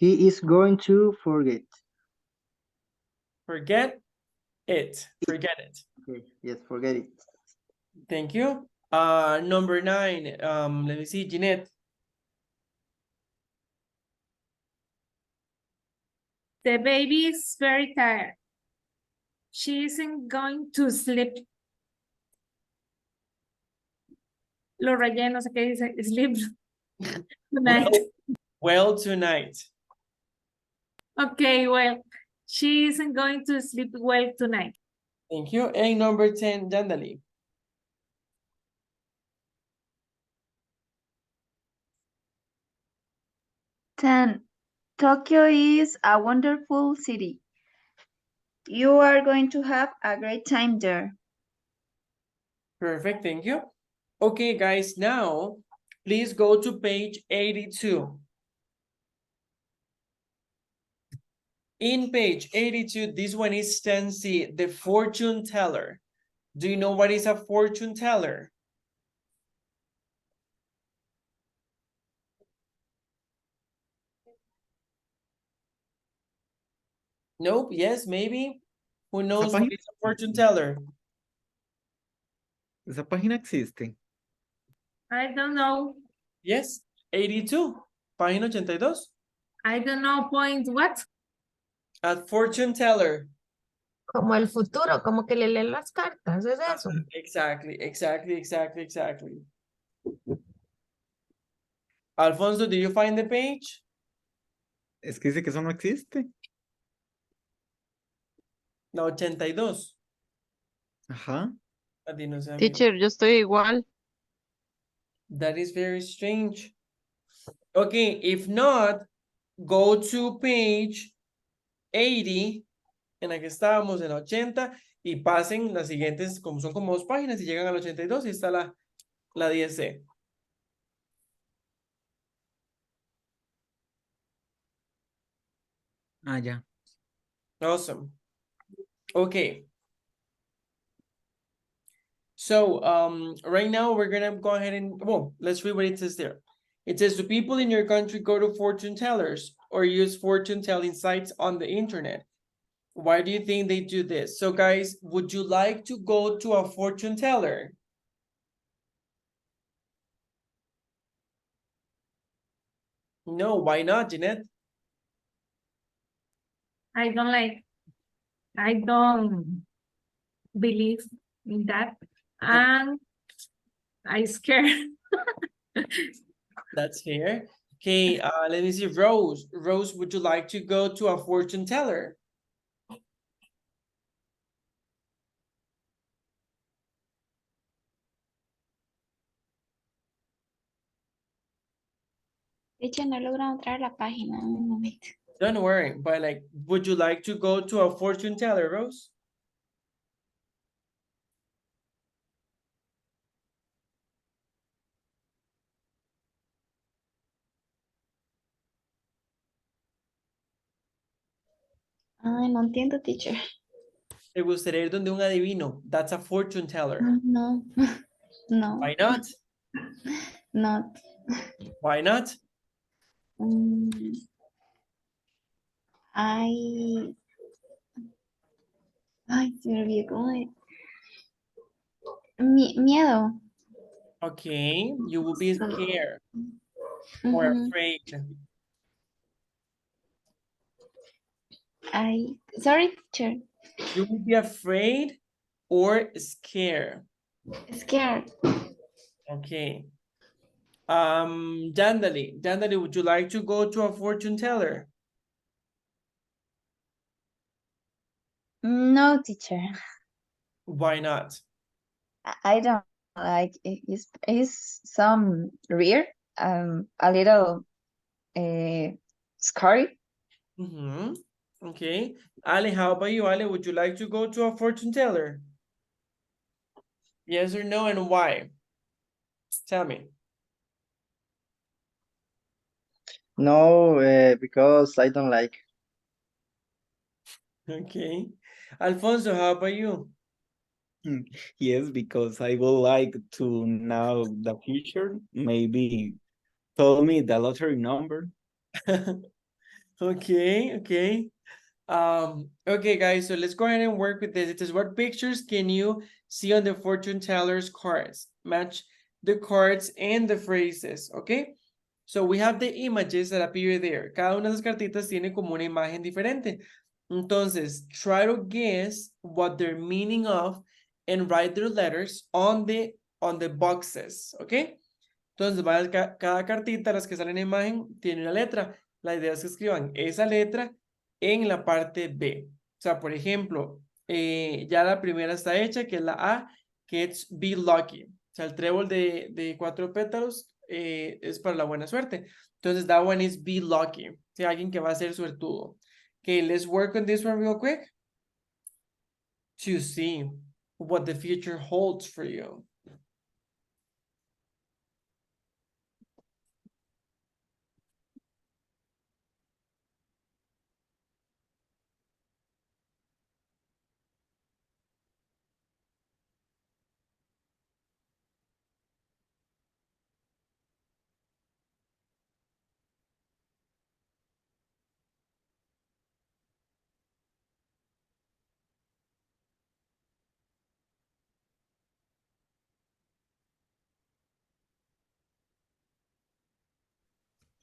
is going to forget. Forget it. Forget it. Okay, yes, forget it. Thank you. Number 9. Let me see, Jeanette. The baby is very tired. She isn't going to sleep. Lo relleno, no sé qué dice, sleep tonight. Well, tonight. Okay, well, she isn't going to sleep well tonight. Thank you. And number 10, Dandali. Tokyo is a wonderful city. You are going to have a great time there. Perfect, thank you. Okay, guys, now please go to page 82. In page 82, this one is 10C, the fortune teller. Do you know what is a fortune teller? Nope, yes, maybe. Who knows what is a fortune teller? Esa página existe. I don't know. Yes, 82, página 82. I don't know point what? A fortune teller. Como el futuro, como que le leen las cartas, ¿es eso? Exactly. Alfonso, do you find the page? Es que dice que eso no existe. La 82. Ajá. A ti no sé, amigo. Teacher, yo estoy igual. That is very strange. Okay, if not, go to page 80, en la que estábamos, en la 80, y pasen las siguientes, como son como 2 páginas, y llegan al 82 y está la 10C. Ah, ya. Awesome. Okay. So, right now we're gonna go ahead and, well, let's read what it says there. It says, do people in your country go to fortune tellers or use fortune telling sites on the internet? Why do you think they do this? So guys, would you like to go to a fortune teller? No, why not, Jeanette? I don't believe in that. And I scared. That's fair. Okay, let me see, Rose. Rose, would you like to go to a fortune teller? De hecho, no he logrado entrar a la página. Un momento. Don't worry, but like, would you like to go to a fortune teller, Rose? Ay, no entiendo, teacher. ¿Te gustaría ir donde un adivino? That's a fortune teller. No, no, Why not? no. Why not? Ay, se me olvidó cómo es. Miedo. Okay, you will be scared or Ujú. afraid. Ay, sorry, teacher. You will be afraid or scared. Scared. Okay. Dandali, would you like to go to a fortune teller? No, teacher. Why not? I don't like it. It's some weird, a little scary. Mm-hmm. Okay. Ali, how about you? Ali, would you like to go to a fortune teller? Yes or no, and why? Tell me. No, because I don't like. Okay. Alfonso, how about you? Yes, because I would like to know the future. Maybe tell me the lottery number. Okay. Okay, guys, so let's go ahead and work with this. It says, what pictures can you see on the fortune teller's cards? Match the cards and the phrases, okay? So we have the images that appear there. Cada una de las cartitas tiene como una imagen diferente. Entonces, try to guess what they're meaning of and write their letters on the boxes, okay? Entonces, cada cartita, las que salen en imagen, tiene una letra. La idea es que escriban esa letra en la parte B. O sea, por ejemplo, ya la primera está hecha, que es la A, que es Be Lucky. O sea, el trébol de 4 pétalos es para la buena suerte. Entonces, that one is Be Lucky. O sea, alguien que va a ser suertudo. Okay, let's work on this one real quick to see what the future holds for you.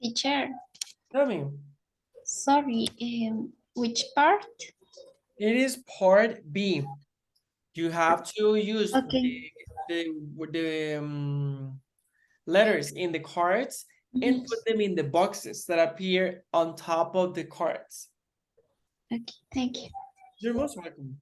Teacher, Tell me. sorry, which part? It is part B. You have to use Okay. the letters in the cards and put them in the boxes that appear on top of the cards. Okay, thank you. You're most welcome.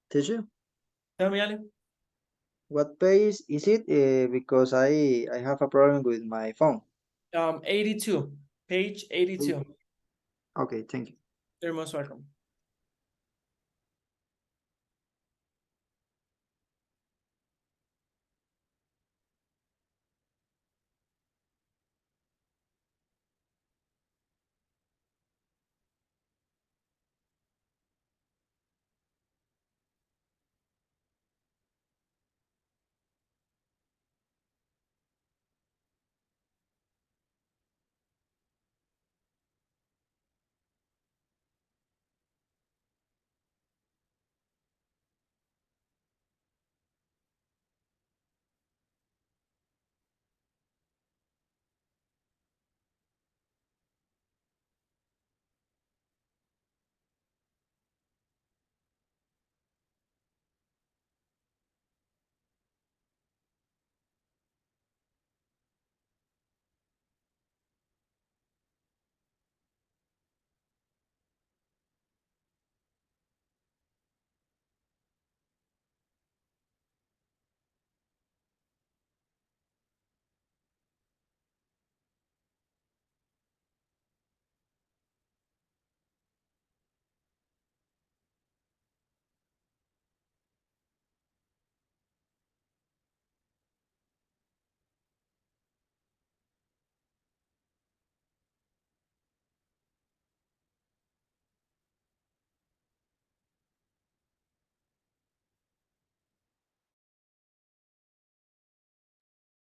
Teacher, Tell me, Ale. what page is it? Because I have a problem with my phone. 82, page 82. Okay, thank you. You're most welcome.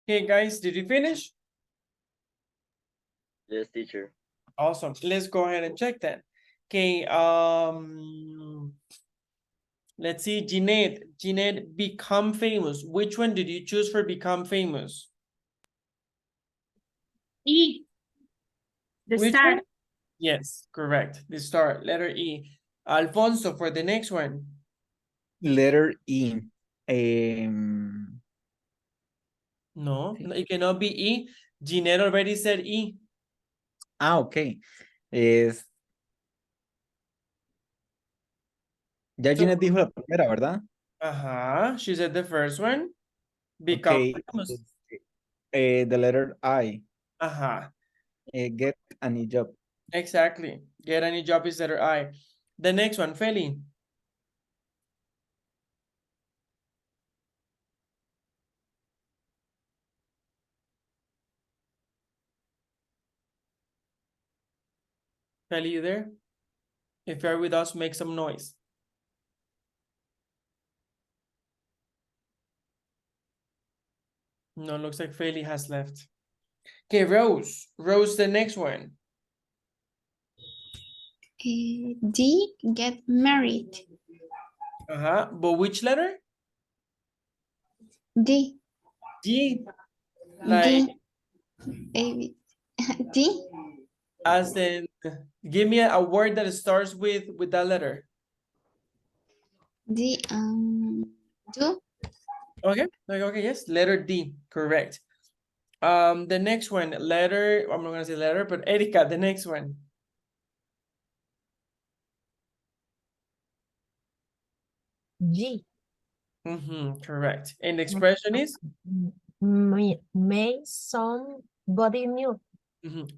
Okay, guys, did you finish? Yes, teacher. Awesome. Let's go ahead and check that. Okay, let's see, Jeanette. Jeanette, become famous. Which one did you choose for become famous? E. The Which start. one? Yes, correct. The start, letter E. Alfonso, for the next one. Letter E. No, it cannot be E. Jeanette already said E. Ok. Es... Ya So- Ginette dijo la primera, ¿verdad? She said the first one. Become Okay. famous. The letter I. Ajá, Get a new job. exactly. Get any job is letter I. The next one, Feli. Feli, you there? If you're with us, make some noise. No, looks like Feli has left. Okay, Rose. Rose, the next one. D, get married. But which letter? D, D. Like, D, A, D, as in, give me a word that starts with that letter. D, do, Okay, yes, letter D, correct. The next one, letter, I'm not gonna say letter, but Erika, the next one. G. Correct. And the expression is? Make somebody new.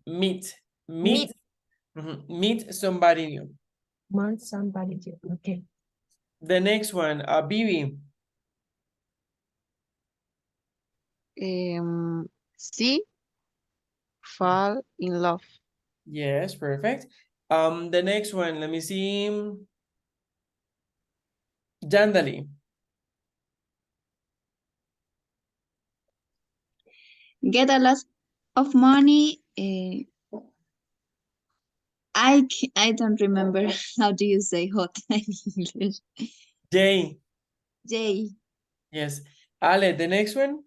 Meet. Meet. Meet somebody new. Want somebody new. Okay. The next one, Bibi. See, fall in love. Yes, perfect. The next one, let me see. Jandali. Get a lot of money. I don't remember how do you say hot in English. Jay. Jay. Yes. Ale, the next one.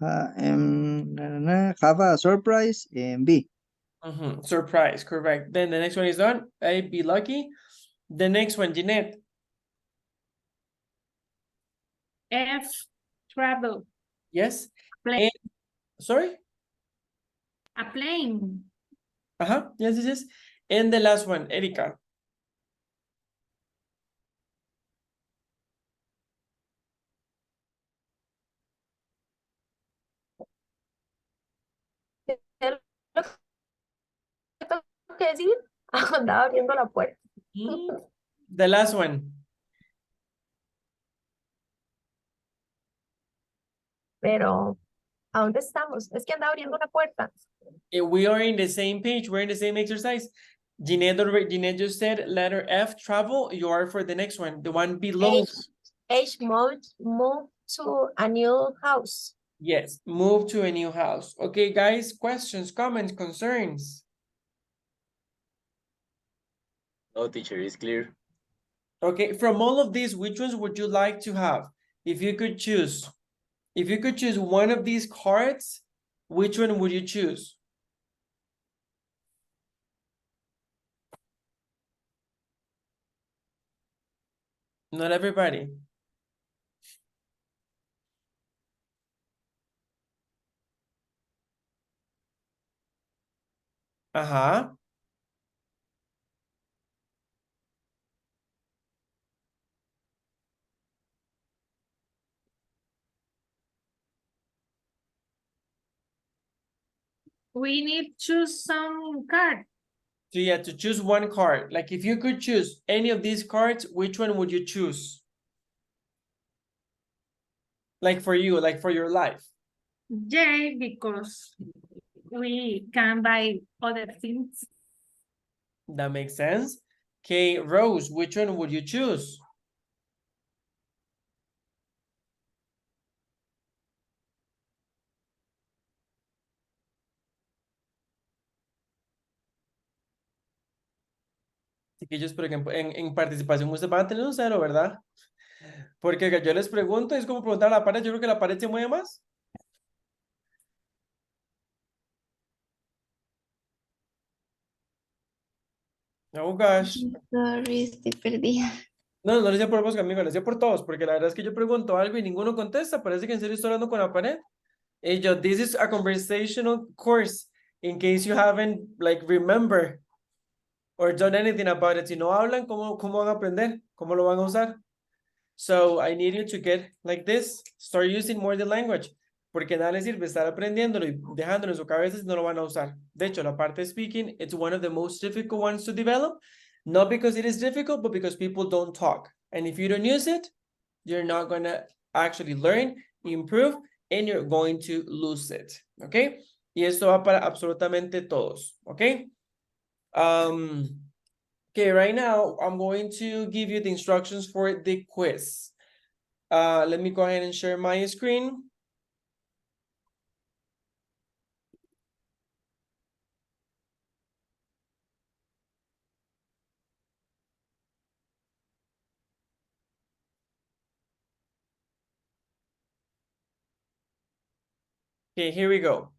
Have a surprise and B. Surprise, correct. Then the next one is done. A, be lucky. The next one, Jeanette. F, travel. Yes. Plane. And, sorry? A plane. Yes, yes, yes. And the last one, Erika. ¿Qué decir? Andaba abriendo la puerta. The last one. Pero, ¿a dónde estamos? Es que andaba abriendo la puerta. We are in the same page. We're in the same exercise. Jeanette just said letter F, travel. You are for the next one, the one below. H move to a new house. Yes, move to a new house. Okay, guys, questions, comments, concerns? No, teacher, it's clear. Okay, from all of these, which ones would you like to have? If you could choose one of these cards, which one would you choose? Not everybody. We need to choose some card. So yeah, to choose one card. Like if you could choose any of these cards, which one would you choose? Like for you, like for your life. J, because we can buy other things. That makes sense. Okay, Rose, which one would you choose? Chiquillos, pero en participación ustedes van a tener un 0, ¿verdad? Porque que yo les pregunto, es como preguntar a la pared, yo creo que la pared se mueve más. Oh, gosh. Sorry, estoy perdida. No, no lo decía por vos, amigo, lo decía por todos, porque la verdad es que yo pregunto algo y ninguno contesta, parece que en serio estoy hablando con la pared. Y yo, this is a conversational course, in case you haven't, like, remember or done anything about it. Si no hablan, ¿cómo van a aprender? ¿Cómo lo van a usar? So, I need you to get like this, start using more the language, porque nada les sirve estar aprendiéndolo y dejándolo en su cabeza si no lo van a usar. De hecho, la parte de speaking, it's one of the most difficult ones to develop, not because it is difficult, but because people don't talk. And if you don't use it, you're not going to actually learn, improve, and you're going to lose it, ¿ok? Y esto va para absolutamente todos, ¿ok? Okay, right now, I'm going to give you the instructions for the quiz. Let me go ahead and share my screen. Okay, here we go.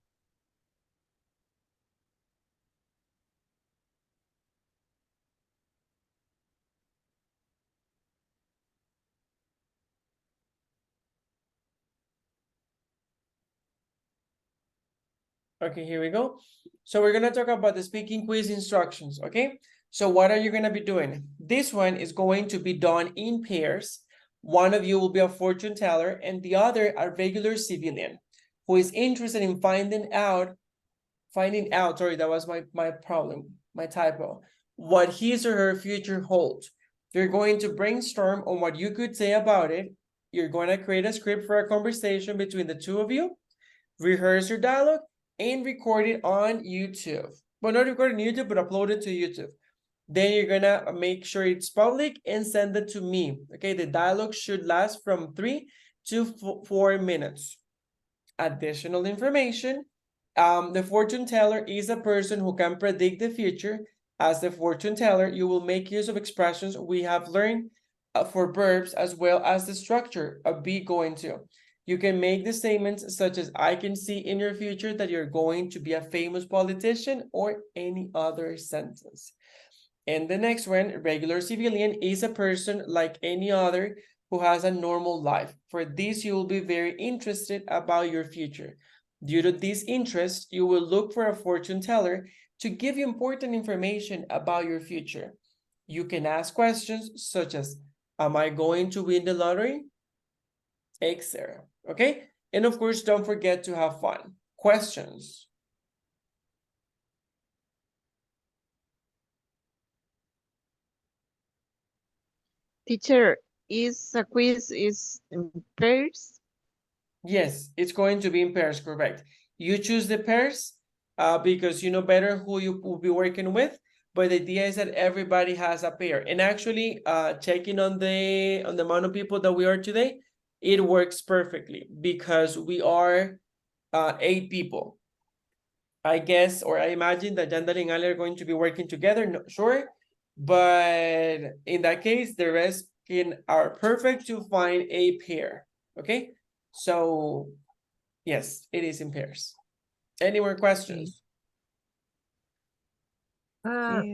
Okay, here we go. So we're gonna talk about the speaking quiz instructions, okay? So what are you gonna be doing? This one is going to be done in pairs. One of you will be a fortune teller and the other a regular civilian who is interested in finding out, sorry, that was my problem, my typo, what his or her future holds. They're going to brainstorm on what you could say about it, you're going to create a script for a conversation between the two of you, rehearse your dialogue, and record it on YouTube. Well, not record it on YouTube, but upload it to YouTube. Then you're gonna make sure it's public and send it to me. Okay, the dialogue should last from 3 to 4 minutes. Additional information. The fortune teller is a person who can predict the future. As the fortune teller, you will make use of expressions we have learned for verbs as well as the structure of be going to. You can make the statements such as, I can see in your future that you're going to be a famous politician, or any other sentence. And the next one, regular civilian, is a person like any other who has a normal life. For this, you will be very interested about your future. Due to this interest, you will look for a fortune teller to give you important information about your future. You can ask questions such as, am I going to win the lottery? Etc. Okay? And of course, don't forget to have fun. Questions? Teacher, is a quiz is in pairs? Yes, it's going to be in pairs, correct. You choose the pairs because you know better who you will be working with, but the idea is that everybody has a pair. And actually, checking on the amount of people that we are today, it works perfectly because we are 8 people. I guess, or I imagine that Yandel and Ale are going to be working together, not sure. But in that case, the rest are perfect to find a pair, okay? So, yes, it is in pairs. Any more questions? Todo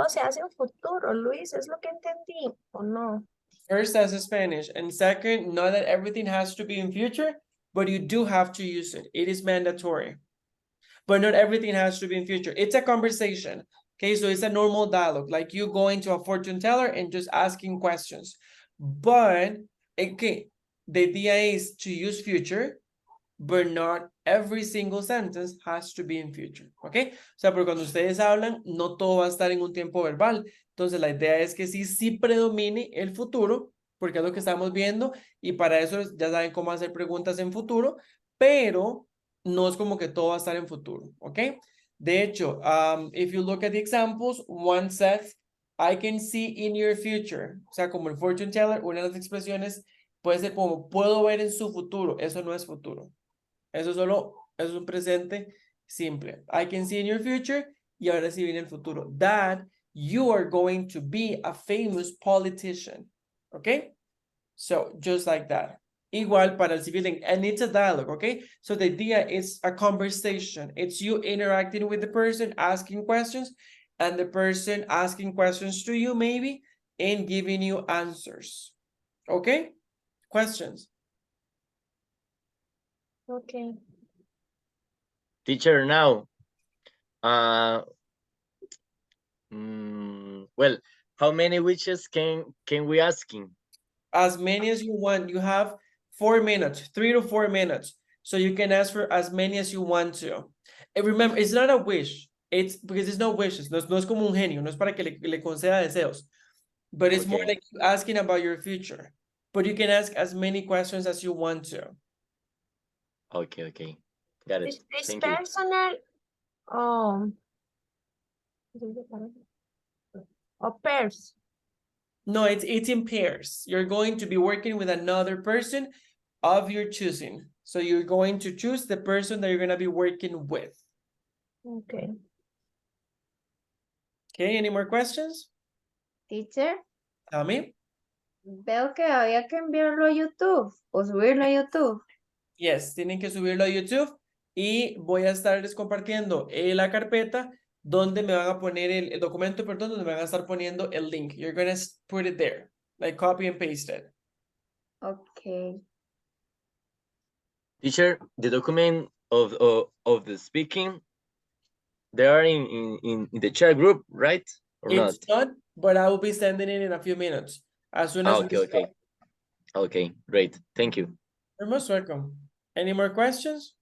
se hace en futuro, Luis, es lo que entendí, ¿o no? First, as a Spanish, and second, not that everything has to be in future, but you do have to use it. It is mandatory. But not everything has to be in future. It's a conversation. Okay, so it's a normal dialogue, like you going to a fortune teller and just asking questions. But, okay, the idea is to use future, but not every single sentence has to be in future, ¿ok? O sea, porque cuando ustedes hablan, no todo va a estar en un tiempo verbal. Entonces, la idea es que sí predomine el futuro, porque es lo que estamos viendo, y para eso ya saben cómo hacer preguntas en futuro, pero no es como que todo va a estar en futuro, ¿ok? De hecho, if you look at the examples, one says, I can see in your future. O sea, como el fortune teller, una de las expresiones puede ser como, puedo ver en su futuro. Eso no es futuro. Eso es un presente simple. I can see in your future, y ahora sí viene el futuro. That you are going to be a famous politician. Okay? So, just like that. Igual para el civilian, and it's a dialogue, okay? So the idea is a conversation. It's you interacting with the person, asking questions, and the person asking questions to you maybe, and giving you answers. Okay? Questions? Okay. Teacher, now, well, how many wishes can we asking? As many as you want. You have 4 minutes, 3 to 4 minutes. So you can ask for as many as you want to. And remember, it's not a wish. It's because there's no wishes. No es como un genio. No es para que le conceda deseos. But it's more like you asking about your future. But you can ask as many questions as you want to. Okay. Got it. This Thank you. personal, or pairs. No, it's in pairs. You're going to be working with another person of your choosing. So you're going to choose the person that you're going to be working with. Okay. Okay, any more questions? Teacher, Tell me. veo que había que enviarlo a YouTube o subirlo a YouTube. Yes, tienen que subirlo a YouTube y voy a estarles compartiendo la carpeta donde me van a poner el documento, perdón, donde me van a estar poniendo el link. You're going to put it there, like copy and paste it. Okay. Teacher, the document of the speaking, they are in the chat group, right? Or It's not? not, but I will be sending it in a few minutes. As soon as we Okay. start. Okay, great. Thank you. You're most welcome. Any more questions?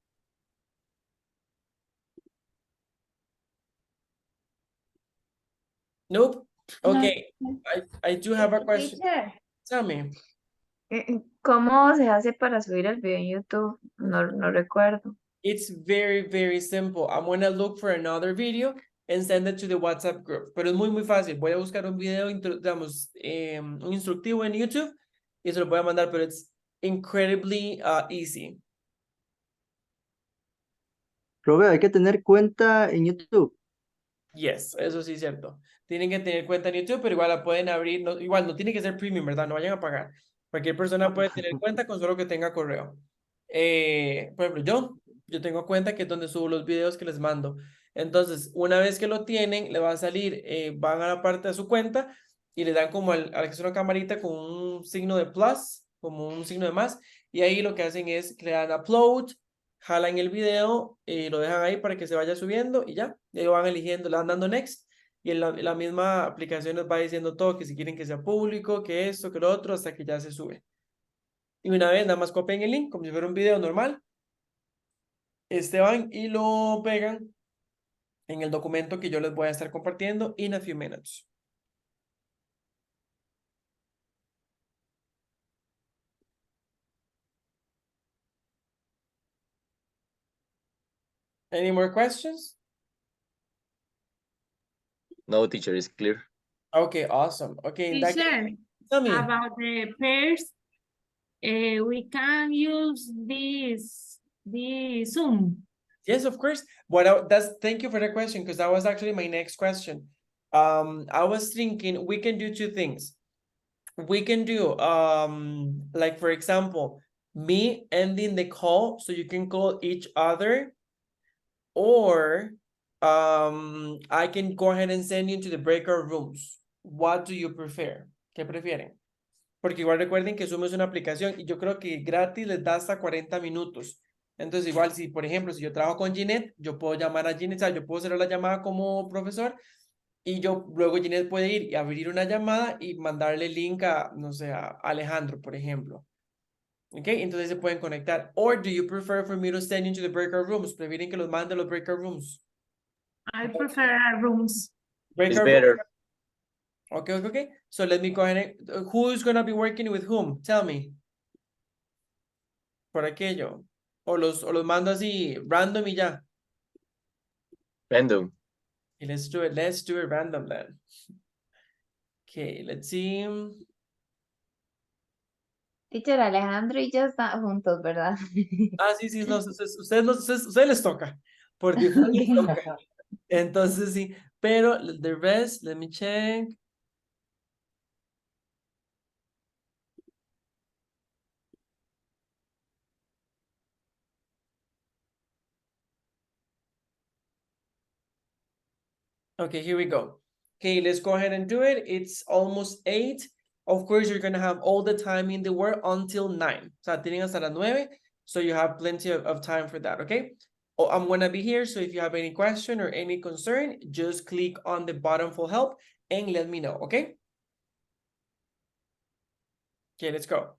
Nope. Okay, I do have a question. Teacher, Tell me. ¿cómo se hace para subir el video en YouTube? No recuerdo. It's very, very simple. I'm gonna look for another video and send it to the WhatsApp group. Pero es muy, muy fácil. Voy a buscar un video, digamos, un instructivo en YouTube y se lo voy a mandar, pero it's incredibly easy. Profe, hay que tener cuenta en YouTube. Yes, eso sí es cierto. Tienen que tener cuenta en YouTube, pero igual la pueden abrir. Igual no tiene que ser premium, ¿verdad? No vayan a pagar. Cualquier persona puede tener cuenta con solo que tenga correo. Por ejemplo, yo tengo cuenta que es donde subo los videos que les mando. Entonces, una vez que lo tienen, le va a salir, van a la parte de su cuenta y le dan como al que es una camarita con un signo de plus, como un signo de más, y ahí lo que hacen es que le dan upload, jalan el video y lo dejan ahí para que se vaya subiendo y ya, y ahí van eligiendo, le van dando next y en la misma aplicación les va diciendo todo, que si quieren que sea público, que esto, que lo otro, hasta que ya se sube. Y una vez nada más copian el link como si fuera un video normal, van y lo pegan en el documento que yo les voy a estar compartiendo in a few minutes. Any more questions? No, teacher, is clear. Okay, awesome. Okay, in that case, Teacher, tell me. about the pairs, we can use this Zoom. Yes, of course. Thank you for the question, because that was actually my next question. I was thinking we can do two things. We can do like for example, me ending the call so you can call each other, or I can go ahead and send you to the breakout rooms. What do you prefer? ¿Qué prefieren? Porque igual recuerden que Zoom es una aplicación y yo creo que gratis les da hasta 40 minutos. Entonces igual si, por ejemplo, si yo trabajo con Ginette, yo puedo llamar a Ginette, o sea, yo puedo hacer la llamada como profesor y luego Ginette puede ir y abrir una llamada y mandarle el link a, no sé, a Alejandro, por ejemplo. ¿Ok? Entonces se pueden conectar. Or do you prefer for me to send you to the breakout rooms? ¿Prefieren que los mande a los breakout rooms? I prefer rooms. It's Breakout better. rooms. Okay. So let me go ahead and, who's going to be working with whom? Tell me. Por aquello. O los mando así, random y ya. Random. Okay, let's do it random then. Okay, let's see. Teacher, Alejandro y yo están juntos, ¿verdad? Sí, no, ustedes les toca. Por default les toca. Entonces sí, pero the rest, let me check. Okay, here we go. Okay, let's go ahead and do it. It's almost 8. Of course, you're going to have all the time in the world until 9. O sea, tienen hasta las 9. So you have plenty of time for that, okay? Oh, I'm going to be here. So if you have any question or any concern, just click on the button for help and let me know, okay? Okay, let's go.